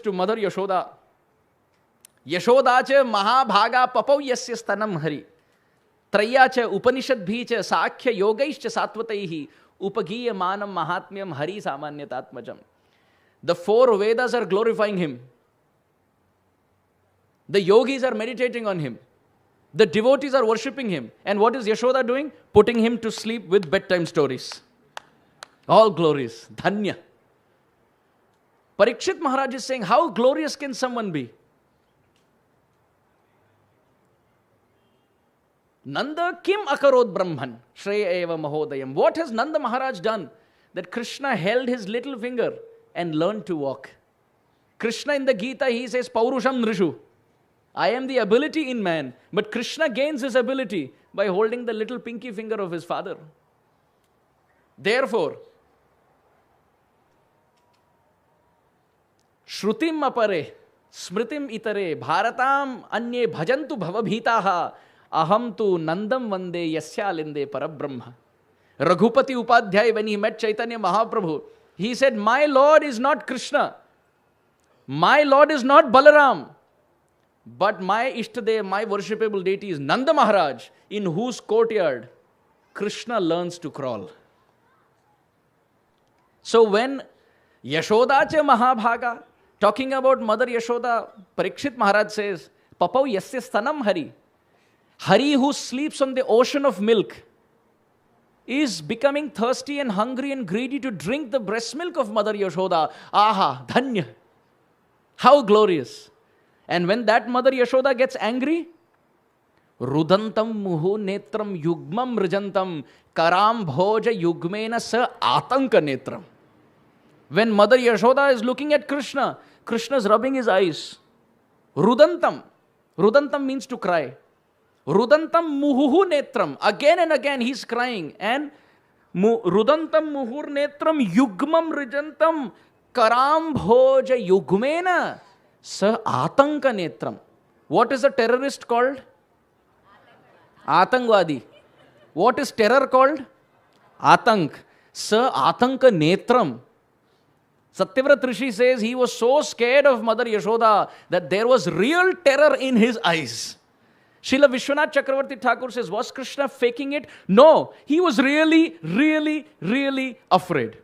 to Mother Yashoda. Yashoda cha Mahabhaga Papau Yasya Stanam Hari. Traya cha Upanishad bhi cha Sakhya Yogaish cha Satvataihi Upagiya Manam Mahatmyam Hari Samanyatatmajam. The 4 Vedas are glorifying him. The yogis are meditating on him. The devotees are worshipping him. And what is Yashoda doing? Putting him to sleep with bedtime stories. All glories. Dhanya. Parikshit Maharaj is saying, how glorious can someone be? Nanda kim akarod brahman, shreya eva mahodayam. What has Nanda Maharaj done? That Krishna held his little finger and learned to walk. Krishna in the Gita, he says, Paurusham Nrishu. I am the ability in man. But Krishna gains his ability by holding the little pinky finger of his father. Therefore, Shrutim apare, smritim itare, bharatam anye bhajantu bhavabhitaha, aham tu nandam vande yasyalinde parabrahma. Raghupati Upadhyay, when he met Chaitanya Mahaprabhu, he said, my Lord is not Krishna. My Lord is not Balaram. But my Ishtadev, my worshipable deity is Nanda Maharaj, in whose courtyard Krishna learns to crawl. So when Yashoda cha Mahabhaga, talking about Mother Yashoda, Parikshit Maharaj says, Papau Yasya Stanam Hari. Hari, who sleeps on the ocean of milk, is becoming thirsty and hungry and greedy to drink the breast milk of Mother Yashoda. Aha, Dhanya. How glorious. And when that Mother Yashoda gets angry, Rudantam muhu netram yugmam rijantam karam bhoja yugmena sa atanka netram. When Mother Yashoda is looking at Krishna, Krishna is rubbing his eyes. Rudantam. Rudantam means to cry. Rudantam muhu netram. Again and again he is crying. And Rudantam muhur netram yugmam rijantam karam bhoja yugmena sa atanka netram. What is a terrorist called? Atangwadi. What is terror called? Atank. Sa atanka netram. Satyavrat Rishi says he was so scared of Mother Yashoda that there was real terror in his eyes. Srila Vishwanath Chakravarti Thakur says, was Krishna faking it? No, he was really, really, really afraid.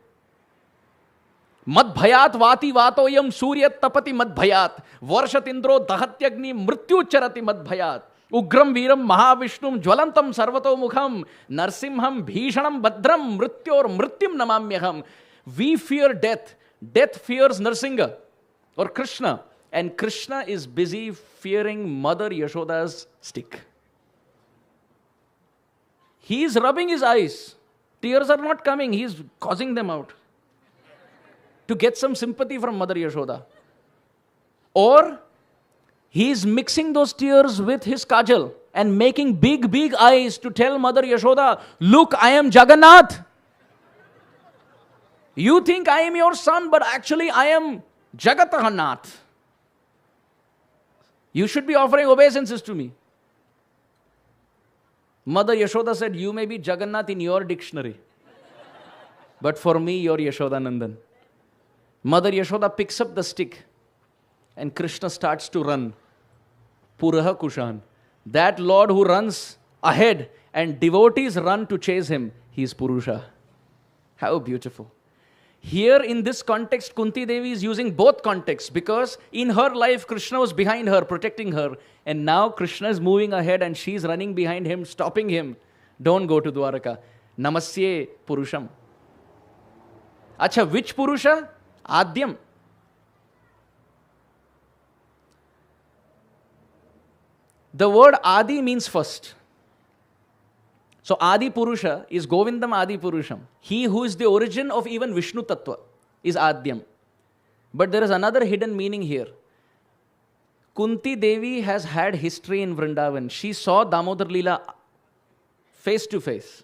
Madbhayat vati vatoyam suryat tapati madbhayat varshatindro dahatyagni mrityucharati madbhayat ugram viram mahavishnum jwalantam sarvato mukham narsimham bhishanam badram mrityor mrityum namamyaham. We fear death. Death fears Narsinga or Krishna. And Krishna is busy fearing Mother Yashoda's stick. He is rubbing his eyes. Tears are not coming. He is causing them out to get some sympathy from Mother Yashoda. Or he is mixing those tears with his kajal and making big, big eyes to tell Mother Yashoda, look, I am Jagannath. You think I am your son, but actually I am Jagatanath. You should be offering obeisances to me. Mother Yashoda said, you may be Jagannath in your dictionary, but for me, you're Yashodanandan. Mother Yashoda picks up the stick and Krishna starts to run. Puraha Kushan. That Lord who runs ahead and devotees run to chase him, he is Purusha. How beautiful. Here in this context, Kuntī Devi is using both contexts because in her life, Krishna was behind her, protecting her. And now Krishna is moving ahead and she is running behind him, stopping him. Don't go to Dwaraka. Namasye Purusham. Acha, which Purusha? Adyam. The word Adi means first. So Adi Purusha is Govindam Adi Purusham. He who is the origin of even Vishnu Tattva is Adyam. But there is another hidden meaning here. Kuntī Devi has had history in Vrindavan. She saw Damodar Leela face to face.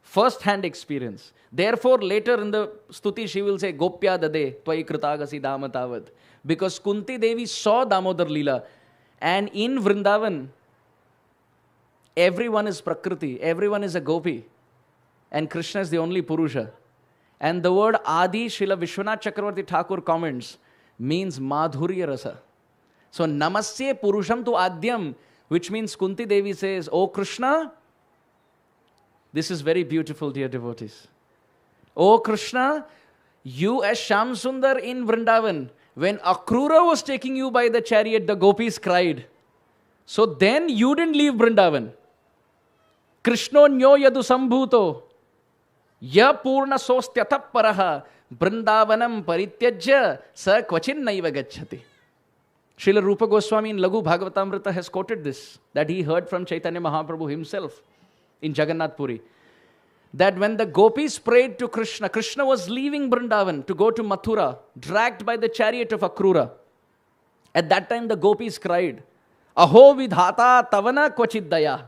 First-hand experience. Therefore, later in the Stuti, she will say, Gopya Dade, Tvai Kritagasi Damatavad. Because Kuntī Devi saw Damodar Leela. And in Vrindavan, everyone is Prakriti, everyone is a Gopi. And Krishna is the only Purusha. And the word Adi, Srila Vishwanath Chakravarti Thakur comments, means Madhurya Rasa. So Namasye Purusham tu Adyam, which means Kuntī Devi says, Oh Krishna, this is very beautiful, dear devotees. Oh Krishna, you as Shyam Sundar in Vrindavan, when Akrura was taking you by the chariot, the gopis cried. So then you didn't leave Vrindavan. Krishno nyo yadu sambhuto ya purna sostyatha paraha Vrindavanam parityajya sa kvachin naiva gacchati. Srila Rupa Goswami in Laghu Bhagavatamrita has quoted this, that he heard from Chaitanya Mahaprabhu himself in Jagannath Puri. That when the gopis prayed to Krishna, Krishna was leaving Vrindavan to go to Mathura, dragged by the chariot of Akrura. At that time the gopis cried, Aho vidhata tavana kvachiddaya.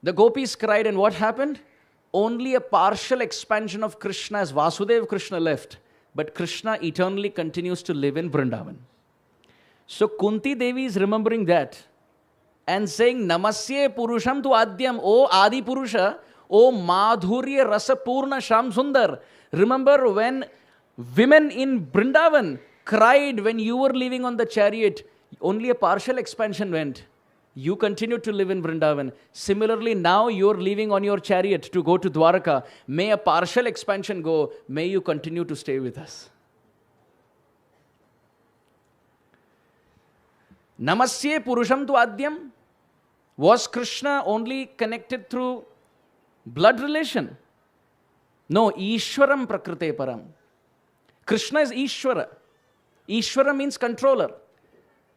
The gopis cried, and what happened? Only a partial expansion of Krishna as Vasudev Krishna left. But Krishna eternally continues to live in Vrindavan. So Kuntī Devi is remembering that and saying, Namasye Purusham tu Adyam, O Adi Purusha, O Madhurya Rasa Purna Shyam Sundar. Remember when women in Vrindavan cried when you were living on the chariot, only a partial expansion went. You continue to live in Vrindavan. Similarly, now you are leaving on your chariot to go to Dwaraka. May a partial expansion go. May you continue to stay with us. Namasye Purusham tu Adyam. Was Krishna only connected through blood relation? No, Ishwaram Prakrite Param. Krishna is Ishwara. Ishwara means controller,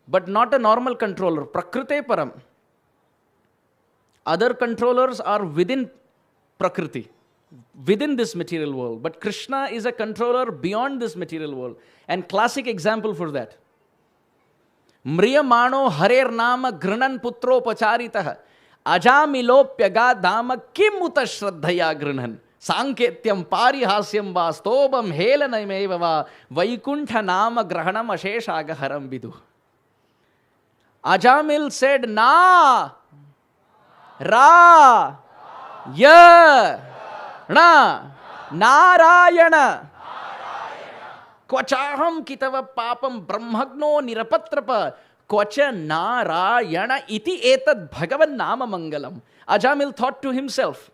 but not a normal controller. Prakrite Param. Other controllers are within Prakriti, within this material world. But Krishna is a controller beyond this material world. And classic example for that. Mriyamano harer nama granan putro pacharitah ajamilopyaga dama kimuta shraddhaya granan sanketyam parihasyam va stobam helanameva va vaikuntha nama grahanam asheshagaharam vidu. Ajamil said, Na, Ra, Ya, Na, Narayana. Kvachaham kitava papam brahmagno nirapatrapa kvacha narayana iti etad bhagavan nama mangalam. Ajamil thought to himself,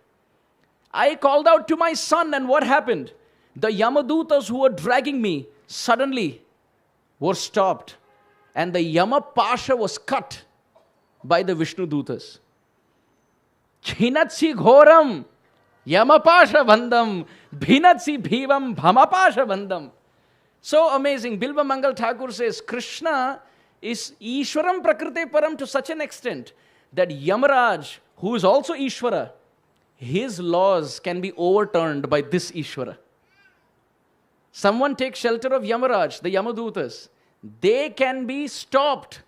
I called out to my son, and what happened? The Yamadutas who were dragging me suddenly were stopped, and the Yama Pasha was cut by the Vishnu Dutas. Chinatsi ghoram Yamapasha bandam, bhinatsi bhivam bhamapasha bandam. So amazing. Bilba Mangal Thakur says, Krishna is Ishwaram Prakrite Param to such an extent that Yamaraj, who is also Ishwara, his laws can be overturned by this Ishwara. Someone takes shelter of Yamaraj, the Yamadutas, they can be stopped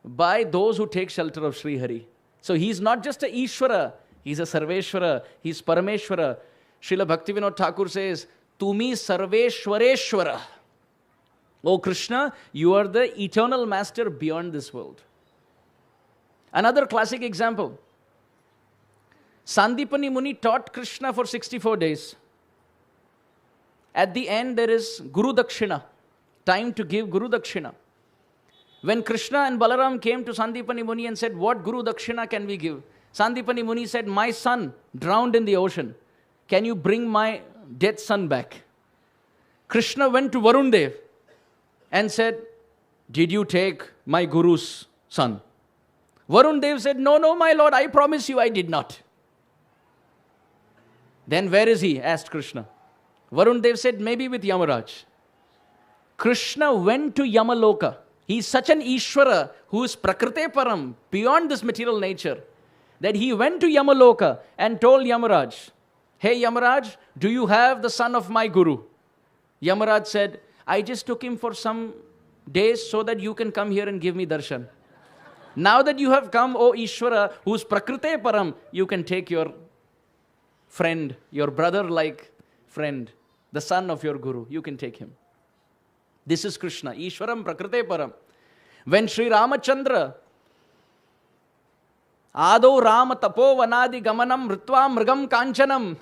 by those who take shelter of Sri Hari. So he's not just a Ishwara, he's a Sarveshwara, he's Parameshwara. Srila Bhaktivinoda Thakur says, Tumi Sarveshwareshwara. O Krishna, you are the eternal master beyond this world. Another classic example. Sandipani Muni taught Krishna for 64 days. At the end, there is Guru Dakshina, time to give Guru Dakshina. When Krishna and Balaram came to Sandipani Muni and said, what Guru Dakshina can we give? Sandipani Muni said, my son drowned in the ocean. Can you bring my dead son back? Krishna went to Varun Dev and said, did you take my Guru's son? Varun Dev said, no, my lord, I promise you I did not. Then where is he? Asked Krishna. Varun Dev said, maybe with Yamaraj. Krishna went to Yamaloka. He is such an Ishwara who is Prakrite Param, beyond this material nature, that he went to Yamaloka and told Yamaraj, hey Yamaraj, do you have the son of my Guru? Yamaraj said, I just took him for some days so that you can come here and give me darshan. Now that you have come, O Ishwara, who is Prakrite Param, you can take your friend, your brother-like friend, the son of your Guru. You can take him. This is Krishna, Ishwaram Prakrite Param. When Sri Ramachandra, Ado Rama Tapo Vanadi Gamanam Ritva Mrigam Kanchanam,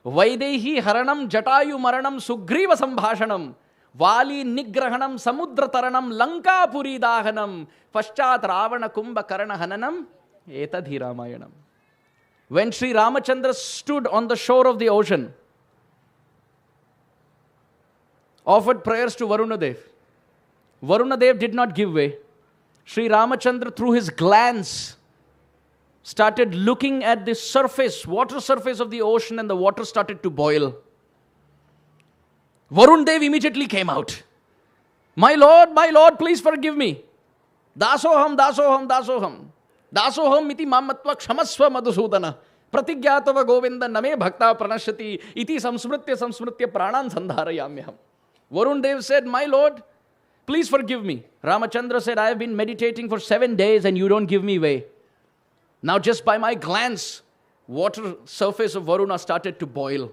Vaidehi Haranam Jatayu Maranam Sugriva Sambhashanam, Vali Nigrahanam Samudra Taranam Lanka Puri Dahanam, Paschat Ravana Kumbha Karana Hananam, Etadhi Ramayanam. When Sri Ramachandra stood on the shore of the ocean, offered prayers to Varunadev. Varunadev did not give way. Sri Ramachandra, through his glance, started looking at the surface, water surface of the ocean, and the water started to boil. Varun Dev immediately came out. My Lord, please forgive me. Dasoham, dasoham, dasoham. Dasoham iti mamatva kshamasva madhusudana. Pratigyatava govinda name bhakta pranashyati iti samsmritya pranan sandharayamyaham. Varun Dev said, my Lord, please forgive me. Ramachandra said, I have been meditating for 7 days and you don't give me way. Now just by my glance, water surface of Varuna started to boil.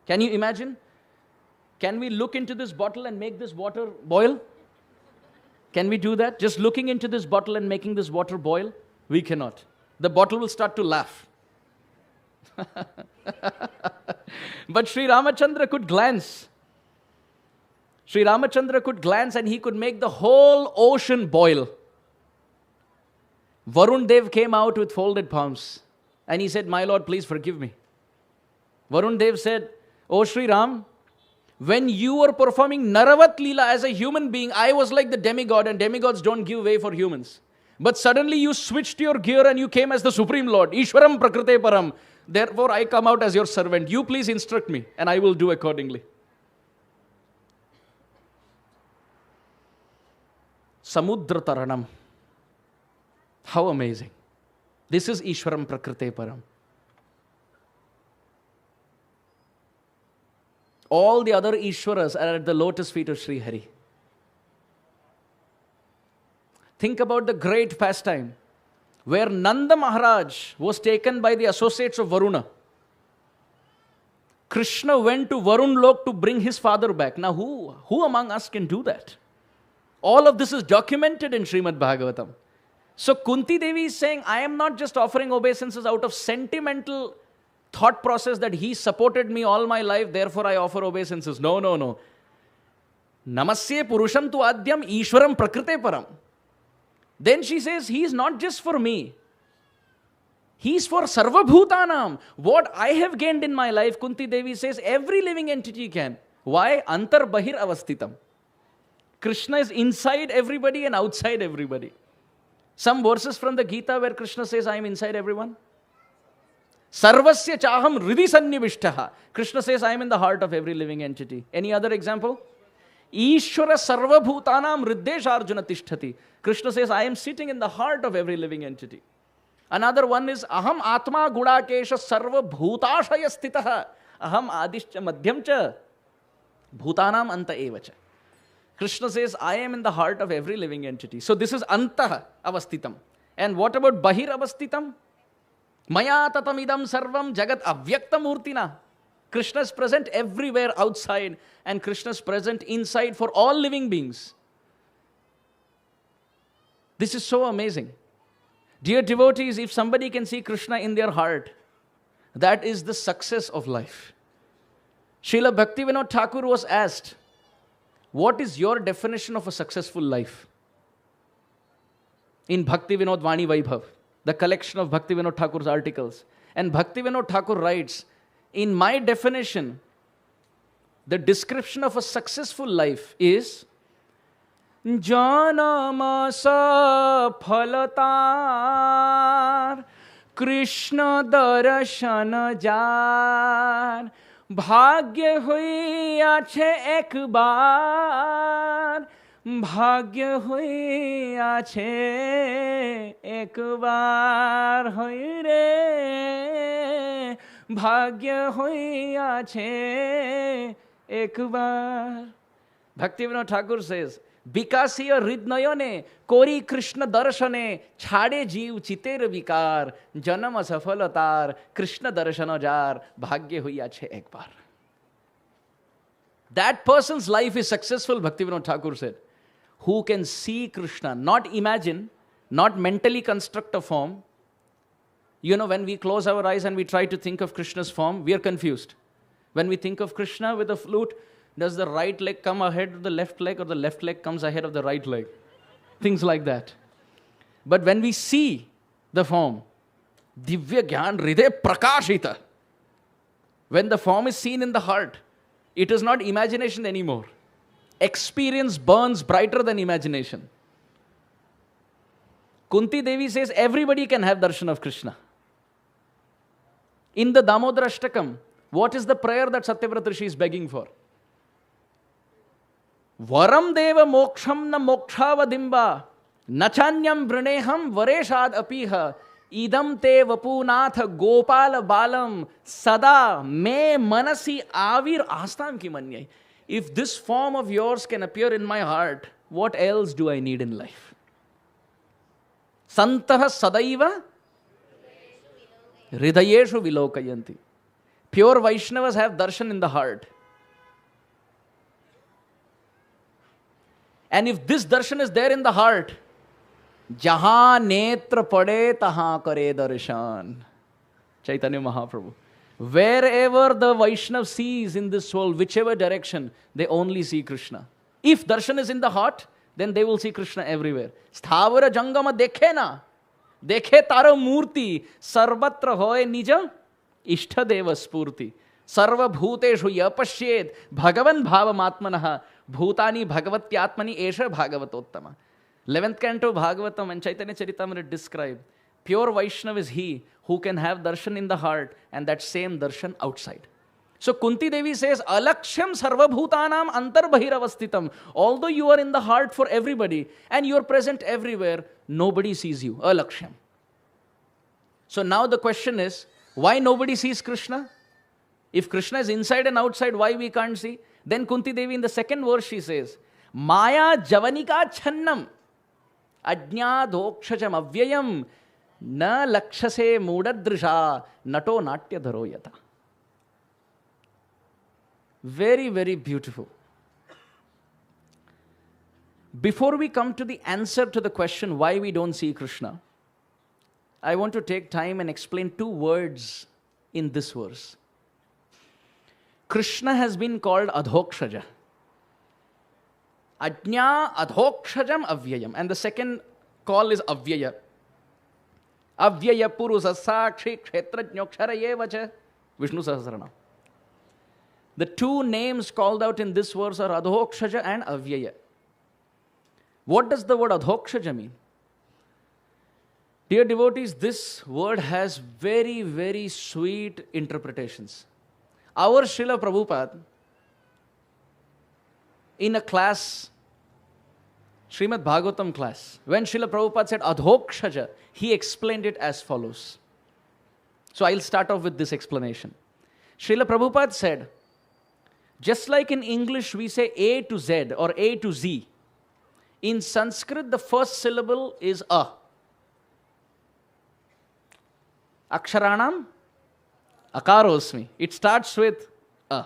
Can you imagine? Can we look into this bottle and make this water boil? Can we do that? Just looking into this bottle and making this water boil? We cannot. The bottle will start to laugh. But Sri Ramachandra could glance. Sri Ramachandra could glance and he could make the whole ocean boil. Varun Dev came out with folded palms and he said, my Lord, please forgive me. Varun Dev said, O Sri Ram, when you were performing Naravat Leela as a human being, I was like the demigod, and demigods don't give way for humans. But suddenly you switched your gear and you came as the Supreme Lord. Ishwaram Prakrite Param. Therefore I come out as your servant. You please instruct me and I will do accordingly. Samudra Taranam. How amazing. This is Ishwaram Prakrite Param. All the other Ishwaras are at the lotus feet of Sri Hari. Think about the great pastime where Nanda Maharaj was taken by the associates of Varuna. Krishna went to Varun Lok to bring his father back. Now who among us can do that? All of this is documented in Srimad Bhagavatam. So Kuntī Devi is saying, I am not just offering obeisances out of sentimental thought process that he supported me all my life, therefore I offer obeisances. No. Namasye purusham tu adyam ishwaram prakrite param. Then she says, he is not just for me. He is for sarva bhutanam. What I have gained in my life, Kuntī Devi says, every living entity can. Why? Antar bahir avastitam. Krishna is inside everybody and outside everybody. Some verses from the Gita where Krishna says, I am inside everyone. Sarvasya chaham hridi sannivishtaha. Krishna says, I am in the heart of every living entity. Any other example? Ishvara sarva bhutanam hriddesha arjuna tishtati. Krishna says, I am sitting in the heart of every living entity. Another one is aham atma gudakesha sarva bhutashaya stitaha. Aham adishcha madhyamcha bhutanam anta evacha. Krishna says, I am in the heart of every living entity. So this is antah avastitam. And what about bahir avastitam? Maya tatam idam sarvam jagat avyakta murtina. Krishna is present everywhere outside, and Krishna is present inside for all living beings. This is so amazing. Dear devotees, if somebody can see Krishna in their heart, that is the success of life. Srila Bhaktivinoda Thakur was asked, what is your definition of a successful life? In Bhaktivinoda Vani Vaibhav, the collection of Bhaktivinoda Thakur's articles. And Bhaktivinoda Thakur writes, in my definition, the description of a successful life is Janama Safalatar Krishna Darshana Jar Bhagya hui ache ekbar Bhagya hui ache ekbar hui re Bhagya hui ache ekbar. Bhaktivinoda Thakur says, Bikasiya hridnayane kori Krishna darshane chhade jeev chiter vikar janam asafalatar Krishna darshana jar bhagya hui ache ekbar. That person's life is successful, Bhaktivinoda Thakur said, who can see Krishna, not imagine, not mentally construct a form. You know, when we close our eyes and we try to think of Krishna's form, we are confused. When we think of Krishna with a flute, does the right leg come ahead of the left leg, or the left leg comes ahead of the right leg? Things like that. But when we see the form, Divya Gyan Hriday Prakashita, when the form is seen in the heart, it is not imagination anymore. Experience burns brighter than imagination. Kuntī Devi says everybody can have darshan of Krishna. In the Damodardesh, what is the prayer that Satyavrata Rishi is begging for? Varam deva moksham na mokshavadim nachanyam vrineham vareshad apiha idam te vapunath gopala balam sada me manasi avir astam ki manyai. If this form of yours can appear in my heart, what else do I need in life? Santah sadaiva hridayeshu vilokayanti. Pure Vaishnavas have darshan in the heart. And if this darshan is there in the heart, jahan netra pade tahan kare darshan. Chaitanya Mahaprabhu. Wherever the Vaishnav sees in this world, whichever direction, they only see Krishna. If darshan is in the heart, then they will see Krishna everywhere. Sthavara jangama dekhe na. Dekhe taro murti. Sarvatra hoye nija ishtadeva spurti. Sarva bhuteshu yapashyed bhagavan bhavamatmanaha bhutani bhagavatyatmani esha bhagavatottama. 11th canto Bhagavatam and Chaitanya Charitamrita describe pure Vaishnava is he who can have darshan in the heart and that same darshan outside. So Kuntī Devi says, Alaksham sarva bhutanam antarbahiravastitam. Although you are in the heart for everybody and you are present everywhere, nobody sees you. Alaksham. So now the question is, why nobody sees Krishna? If Krishna is inside and outside, why we can't see? Then Kuntī Devi in the second verse she says, Maya javanika channam ajñā dokshajam avyayam na lakshase mudadrisha nato natya dharo yata. Very, very beautiful. Before we come to the answer to the question why we don't see Krishna, I want to take time and explain two words in this verse. Krishna has been called Adhokshaja. Ajñā adhokshajam avyayam. And the second call is avyaya. Avyaya purusa sakshi kshetrajñoksharaye vacha. Vishnu Sahasranam. The two names called out in this verse are Adhokshaja and Avyaya. What does the word Adhokshaja mean? Dear devotees, this word has very, very sweet interpretations. Our Srila Prabhupada, in a class, Srimad Bhagavatam class, when Srila Prabhupada said Adhokshaja, he explained it as follows. So I'll start off with this explanation. Srila Prabhupada said, just like in English we say A to Z or A to Z, in Sanskrit the first syllable is A. Aksharanam akarosmi. It starts with A.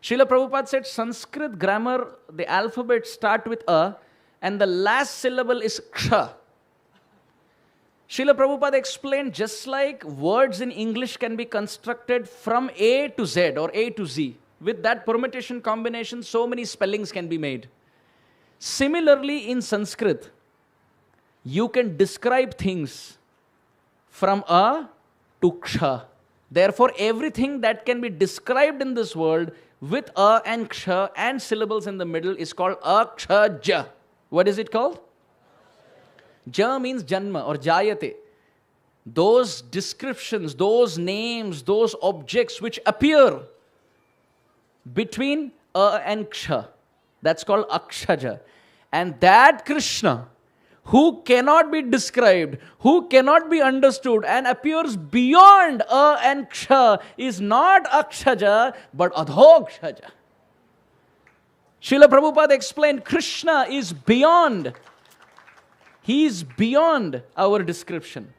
Srila Prabhupada said Sanskrit grammar, the alphabet start with A and the last syllable is Ksha. Srila Prabhupada explained just like words in English can be constructed from A to Z or A to Z. With that permutation combination, so many spellings can be made. Similarly, in Sanskrit, you can describe things from A to Ksha. Therefore, everything that can be described in this world with A and Ksha and syllables in the middle is called Akshaja. What is it called? Ja means Janma or Jayate. Those descriptions, those names, those objects which appear between A and Ksha, that's called Akshaja. And that Krishna, who cannot be described, who cannot be understood and appears beyond A and Ksha, is not Akshaja but Adhokshaja. Srila Prabhupada explained Krishna is beyond. He is beyond our description.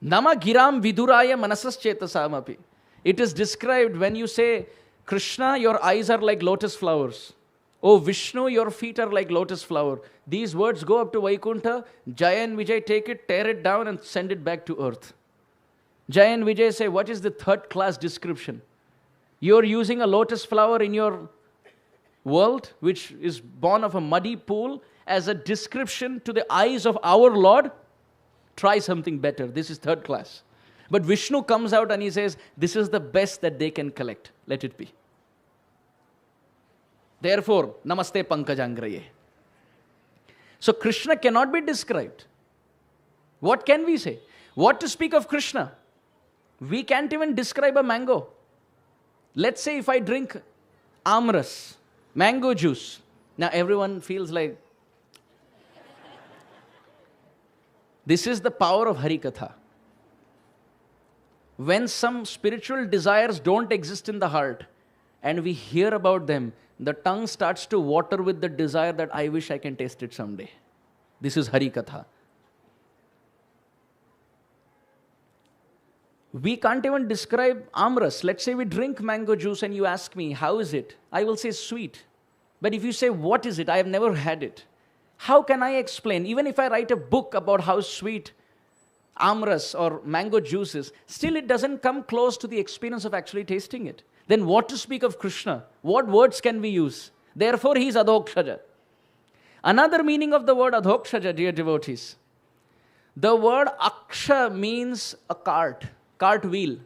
Nama giram viduraya manasas chetasamapi. It is described when you say, Krishna, your eyes are like lotus flowers. Oh Vishnu, your feet are like lotus flower. These words go up to Vaikuntha. Jaya and Vijay take it, tear it down and send it back to earth. Jaya and Vijay say, what is the third class description? You are using a lotus flower in your world, which is born of a muddy pool, as a description to the eyes of our Lord. Try something better. This is third class. But Vishnu comes out and he says, this is the best that they can collect. Let it be. Therefore, Namaste Pankajangraye. So Krishna cannot be described. What can we say? What to speak of Krishna? We can't even describe a mango. Let's say if I drink amras, mango juice. Now everyone feels like, this is the power of Harikatha. When some spiritual desires don't exist in the heart and we hear about them, the tongue starts to water with the desire that I wish I can taste it someday. This is Harikatha. We can't even describe amras. Let's say we drink mango juice and you ask me, how is it? I will say sweet. But if you say, what is it? I have never had it. How can I explain? Even if I write a book about how sweet amras or mango juice is, still it doesn't come close to the experience of actually tasting it. Then what to speak of Krishna? What words can we use? Therefore, he is Adhokshaja. Another meaning of the word Adhokshaja, dear devotees. The word Aksha means a cart, cart wheel.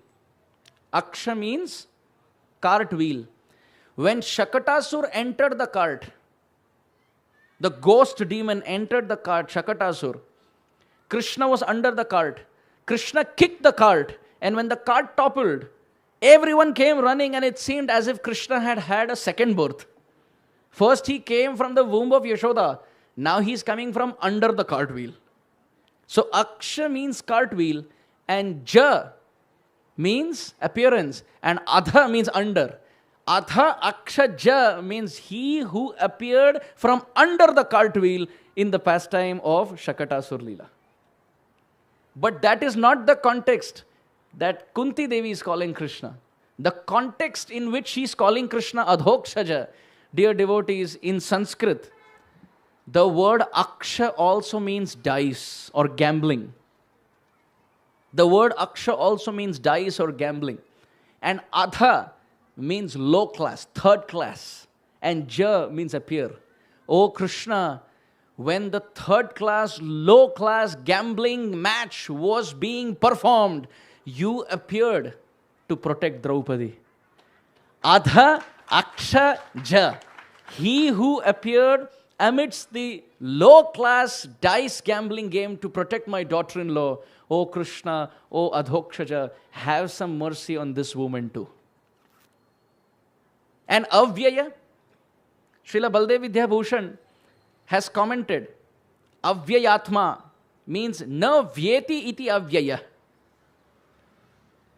Aksha means cart wheel. When Shakatasur entered the cart, the ghost demon entered the cart, Shakatasur. Krishna was under the cart. Krishna kicked the cart, and when the cart toppled, everyone came running and it seemed as if Krishna had had a second birth. First he came from the womb of Yashoda. Now he is coming from under the cartwheel. So Aksha means cartwheel and Ja means appearance and Adha means under. Adha Aksha Ja means he who appeared from under the cartwheel in the pastime of Shakatasur Leela. But that is not the context that Kuntī Devi is calling Krishna. The context in which she is calling Krishna Adhokshaja, dear devotees, in Sanskrit, the word Aksha also means dice or gambling. The word Aksha also means dice or gambling. And Adha means low class, third class. And Ja means appear. Oh Krishna, when the third class, low class gambling match was being performed, you appeared to protect Draupadi. Adha Aksha Ja. He who appeared amidst the low-class dice gambling game to protect my daughter-in-law. Oh Krishna, oh Adhokshaja, have some mercy on this woman too. And Avyaya, Srila Baldev Vidyabhushan has commented, Avyayatma means na vyeti iti avyaya,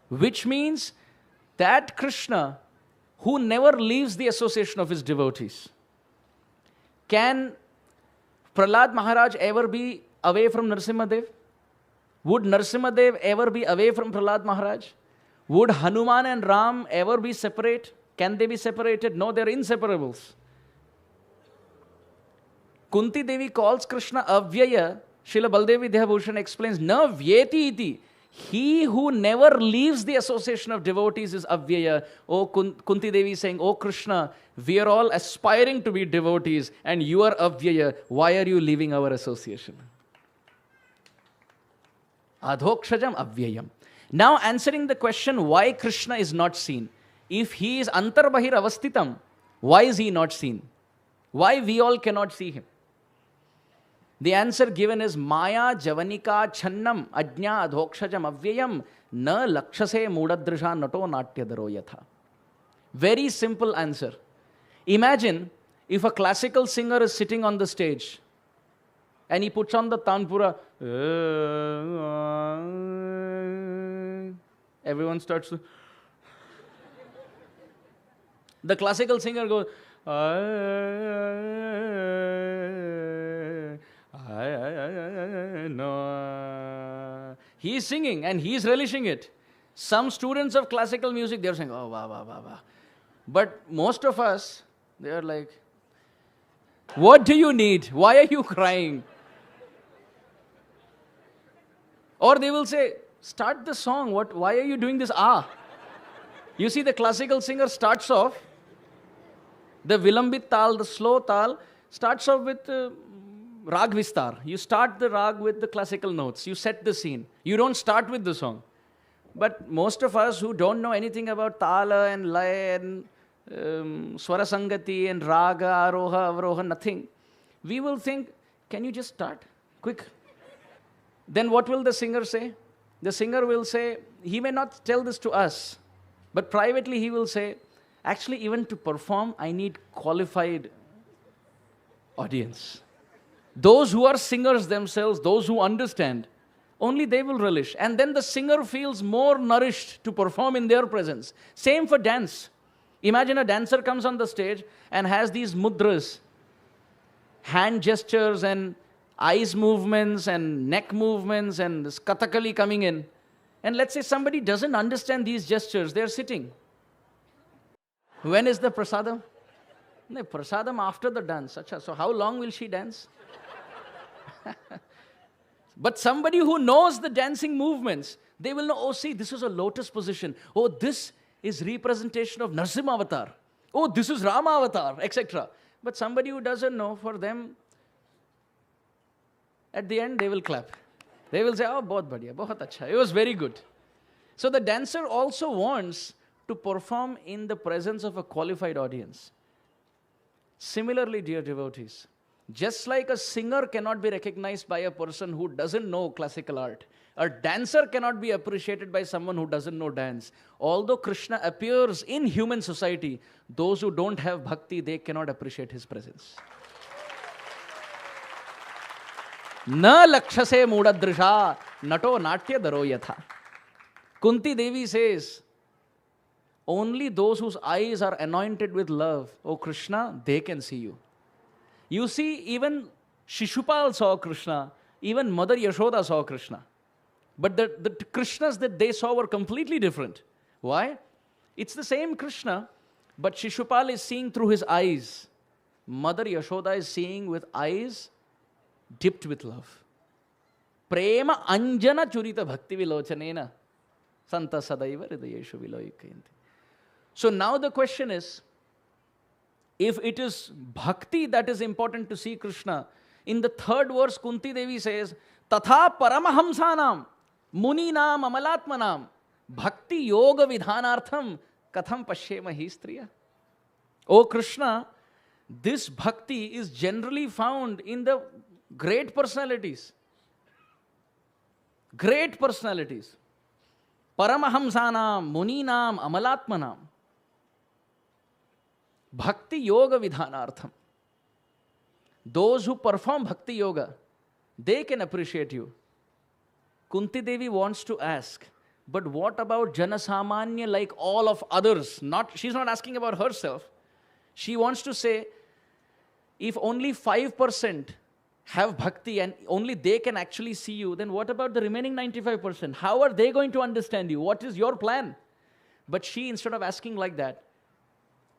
which means that Krishna who never leaves the association of his devotees. Can Prahlad Maharaj ever be away from Narasimhadev? Would Narasimhadev ever be away from Prahlad Maharaj? Would Hanuman and Ram ever be separate? Can they be separated? No, they're inseparables. Kuntī Devi calls Krishna Avyaya. Srila Baldev Vidyabhushan explains, Na vyeti iti. He who never leaves the association of devotees is Avyaya. Oh, Kuntī Devi is saying, oh Krishna, we are all aspiring to be devotees and you are Avyaya. Why are you leaving our association? Adhokshajam Avyayam. Now answering the question why Krishna is not seen. If he is antarbahir avastitam, why is he not seen? Why we all cannot see him? The answer given is Maya Javanika Channam Ajna Adhokshajam Avyayam Na Lakshase Mudadrisha Nato Natyadaro Yatha. Very simple answer. Imagine if a classical singer is sitting on the stage and he puts on the Tanpura. Everyone starts to. The classical singer goes. No. He is singing and he is relishing it. Some students of classical music, they are saying, oh, wow, wow, wow, wow. But most of us, they are like, what do you need? Why are you crying? Or they will say, start the song. Why are you doing this? You see, the classical singer starts off, the vilambit tal, the slow tal, starts off with rag vistar. You start the rag with the classical notes. You set the scene. You don't start with the song. But most of us who don't know anything about tala and lay and swara sangati and raga, aroha, avroha, nothing, we will think, can you just start? Quick. Then what will the singer say? The singer will say, he may not tell this to us, but privately he will say, actually even to perform, I need qualified audience. Those who are singers themselves, those who understand, only they will relish. And then the singer feels more nourished to perform in their presence. Same for dance. Imagine a dancer comes on the stage and has these mudras, hand gestures and eyes movements and neck movements and this kathakali coming in. And let's say somebody doesn't understand these gestures, they're sitting. When is the prasadam? No, prasadam after the dance. Achha, so how long will she dance? But somebody who knows the dancing movements, they will know, oh, see, this is a lotus position. Oh, this is representation of Narasimha avatar. Oh, this is Rama avatar, etc. But somebody who doesn't know, for them, at the end, they will clap. They will say, oh, bahut badhiya, bahut acha. It was very good. So the dancer also wants to perform in the presence of a qualified audience. Similarly, dear devotees, just like a singer cannot be recognized by a person who doesn't know classical art, a dancer cannot be appreciated by someone who doesn't know dance. Although Krishna appears in human society, those who don't have bhakti, they cannot appreciate his presence. Na lakshase mudadrisha nato natya daro yatha. Kuntī Devi says, only those whose eyes are anointed with love, oh Krishna, they can see you. You see, even Shishupal saw Krishna, even Mother Yashoda saw Krishna. But the Krishnas that they saw were completely different. Why? It's the same Krishna, but Shishupal is seeing through his eyes. Mother Yashoda is seeing with eyes dipped with love. Prema anjana churita bhakti vilochanena santa sadaiva hridayeshu viloyikayanti. So now the question is, if it is bhakti that is important to see Krishna, in the third verse Kuntī Devi says, Tatha paramahamsanam muninam amalatmanam bhakti yoga vidhanartham katham pashyema hi striya. O Krishna, This bhakti is generally found in the great personalities. Great personalities. Paramahamsanam, Muninam, Amalatmanam. Bhakti Yoga Vidhanartham. Those who perform Bhakti Yoga, they can appreciate you. Kuntī Devi wants to ask, but what about Janasamanya like all of others? She's not asking about herself. She wants to say, if only 5% have bhakti and only they can actually see you, then what about the remaining 95%? How are they going to understand you? What is your plan? But she, instead of asking like that,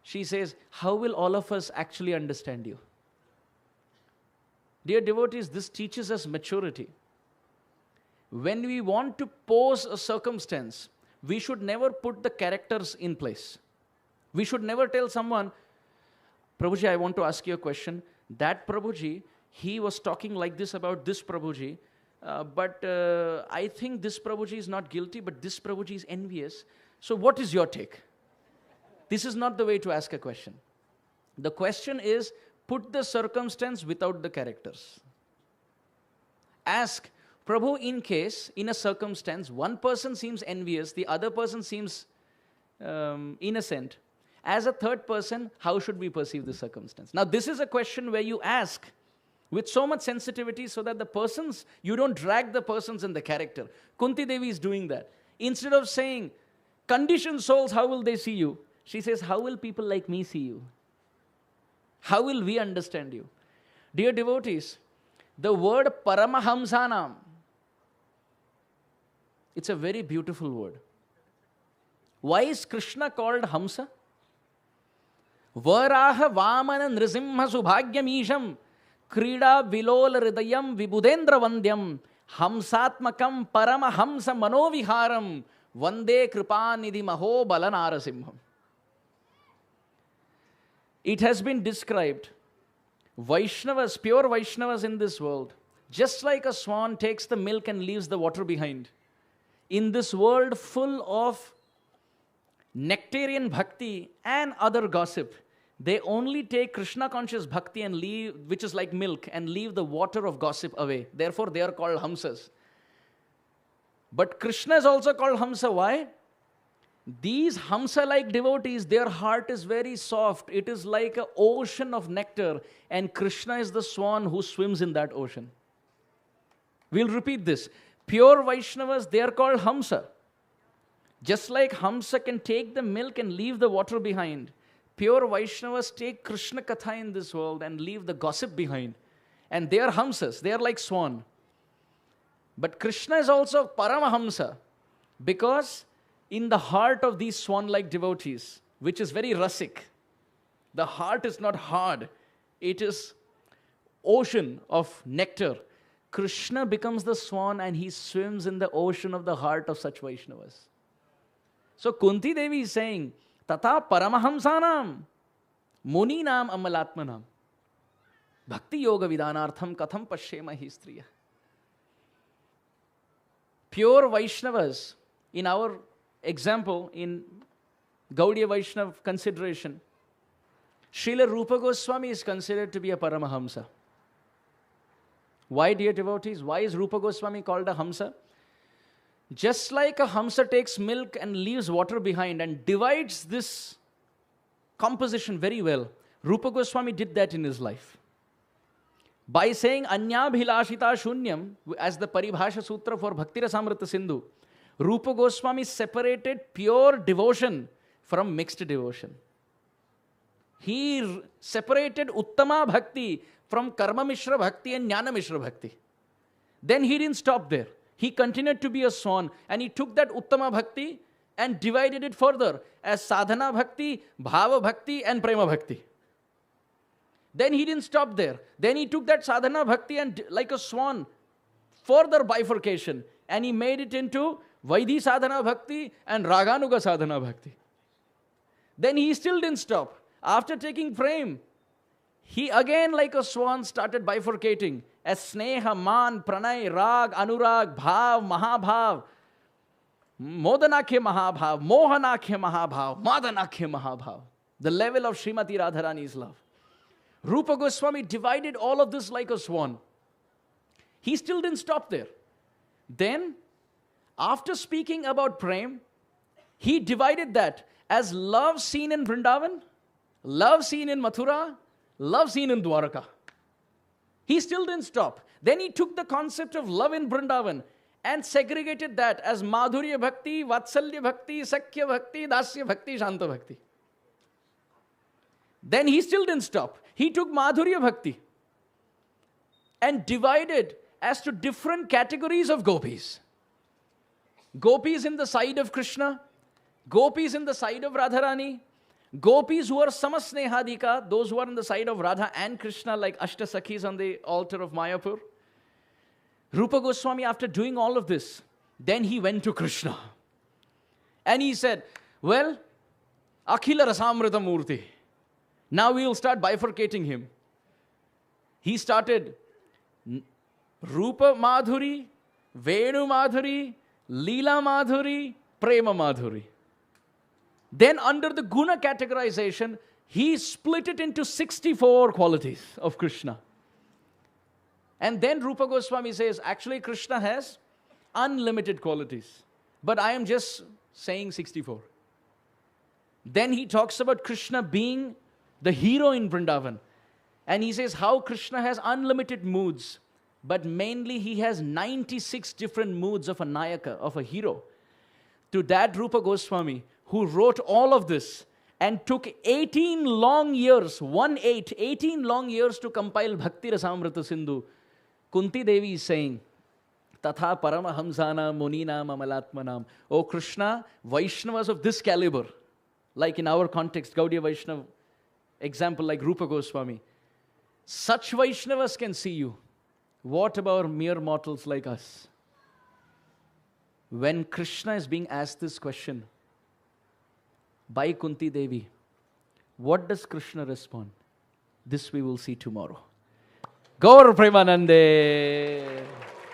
she says, how will all of us actually understand you? Dear devotees, this teaches us maturity. When we want to pose a circumstance, we should never put the characters in place. We should never tell someone, Prabhuji, I want to ask you a question. That Prabhuji, he was talking like this about this Prabhuji, but I think this Prabhuji is not guilty, but this Prabhuji is envious. So what is your take? This is not the way to ask a question. The question is, put the circumstance without the characters. Ask, Prabhu, in case, in a circumstance, one person seems envious, the other person seems innocent. As a third person, how should we perceive the circumstance? Now, this is a question where you ask with so much sensitivity so that the persons, you don't drag the persons in the character. Kuntī Devi is doing that. Instead of saying, conditioned souls, how will they see you? She says, how will people like me see you? How will we understand you? Dear devotees, the word Paramahamsanam, it's a very beautiful word. Why is Krishna called Hamsa? Varaha Vamana Nrisimha Subhagyamisham Krida Vilola Hridayam Vibudendra Vandyam Hamsatmakam Paramahamsa Manoviharam Vande Kripanidhi Maho Balanarasimham. It has been described, Vaishnavas, pure Vaishnavas in this world, just like a swan takes the milk and leaves the water behind. In this world full of nectarian bhakti and other gossip, they only take Krishna conscious bhakti and leave, which is like milk, and leave the water of gossip away. Therefore, they are called Hamsas. But Krishna is also called Hamsa. Why? These Hamsa-like devotees, their heart is very soft. It is like an ocean of nectar, and Krishna is the swan who swims in that ocean. We'll repeat this. Pure Vaishnavas, they are called Hamsa. Just like Hamsa can take the milk and leave the water behind, pure Vaishnavas take Krishna Katha in this world and leave the gossip behind. And they are Hamsas, they are like swan. But Krishna is also Paramahamsa, because in the heart of these swan-like devotees, which is very rasik, the heart is not hard, it is ocean of nectar. Krishna becomes the swan and he swims in the ocean of the heart of such Vaishnavas. So Kuntī Devi is saying, Tata Paramahamsanam, Muninam Amalatmanam, Bhakti Yoga Vidhanartham Katham Pashyemahi Striya. Pure Vaishnavas, in our example, in Gaudiya Vaishnava consideration, Srila Rupa Goswami is considered to be a Paramahamsa. Why, dear devotees? Why is Rupa Goswami called a Hamsa? Just like a Hamsa takes milk and leaves water behind and divides this composition very well, Rupa Goswami did that in his life. By saying Anyabhilashita Shunyam, as the Paribhasha Sutra for Bhakti Rasamrita Sindhu, Rupa Goswami separated pure devotion from mixed devotion. He separated Uttama Bhakti from Karma Mishra Bhakti and Jnana Mishra Bhakti. Then he didn't stop there. He continued to be a swan, and he took that Uttama Bhakti and divided it further as Sadhana Bhakti, Bhava Bhakti and Prema Bhakti. Then he didn't stop there. Then he took that Sadhana Bhakti and, like a swan, further bifurcation, and he made it into Vaidhi Sadhana Bhakti and Raganuga Sadhana Bhakti. Then he still didn't stop. After taking Prem, he again, like a swan, started bifurcating as Sneha, Man, Pranay, Rag, Anurag, Bhav, Mahabhav, Modanakhe Mahabhav, Mohanakhe Mahabhav, Madanakhe Mahabhav. The level of Srimati Radharani's love. Rupa Goswami divided all of this like a swan. He still didn't stop there. Then, after speaking about Prem, he divided that as love seen in Vrindavan, love seen in Mathura, love seen in Dwaraka. He still didn't stop. Then he took the concept of love in Vrindavan and segregated that as Madhurya Bhakti, Vatsalya Bhakti, Sakya Bhakti, Dasya Bhakti, Shanta Bhakti. Then he still didn't stop. He took Madhurya Bhakti and divided as to different categories of gopis. Gopis in the side of Krishna, gopis in the side of Radharani, gopis who are samasnehadika, those who are on the side of Radha and Krishna, like Ashtasakhis on the altar of Mayapur. Rupa Goswami, after doing all of this, then he went to Krishna. And he said, well, Akhila Rasamrita Murti. Now we will start bifurcating him. He started Rupa Madhuri, Venu Madhuri, Leela Madhuri, Prema Madhuri. Then under the Guna categorization, he split it into 64 qualities of Krishna. And then Rupa Goswami says, actually Krishna has unlimited qualities. But I am just saying 64. Then he talks about Krishna being the hero in Vrindavan. And he says how Krishna has unlimited moods. But mainly he has 96 different moods of a Nayaka, of a hero. To that Rupa Goswami, who wrote all of this and took 18 long years, 18 long years to compile Bhakti Rasamrita Sindhu, Kuntī Devi is saying, Tatha Paramahamsana Munina Mamalatmanam. O Krishna, Vaishnavas of this caliber, like in our context, Gaudiya Vaishnava, example like Rupa Goswami, such Vaishnavas can see you. What about mere mortals like us? When Krishna is being asked this question by Kuntī Devi, what does Krishna respond? This we will see tomorrow. Gaur Premanande,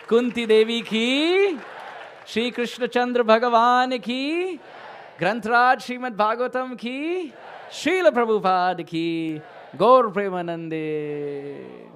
Kuntī Devi ki, Shri Krishna Chandra Bhagavan ki, Grantraj Srimad Bhagavatam ki, Srila Prabhupada ki, Gaur Premanande.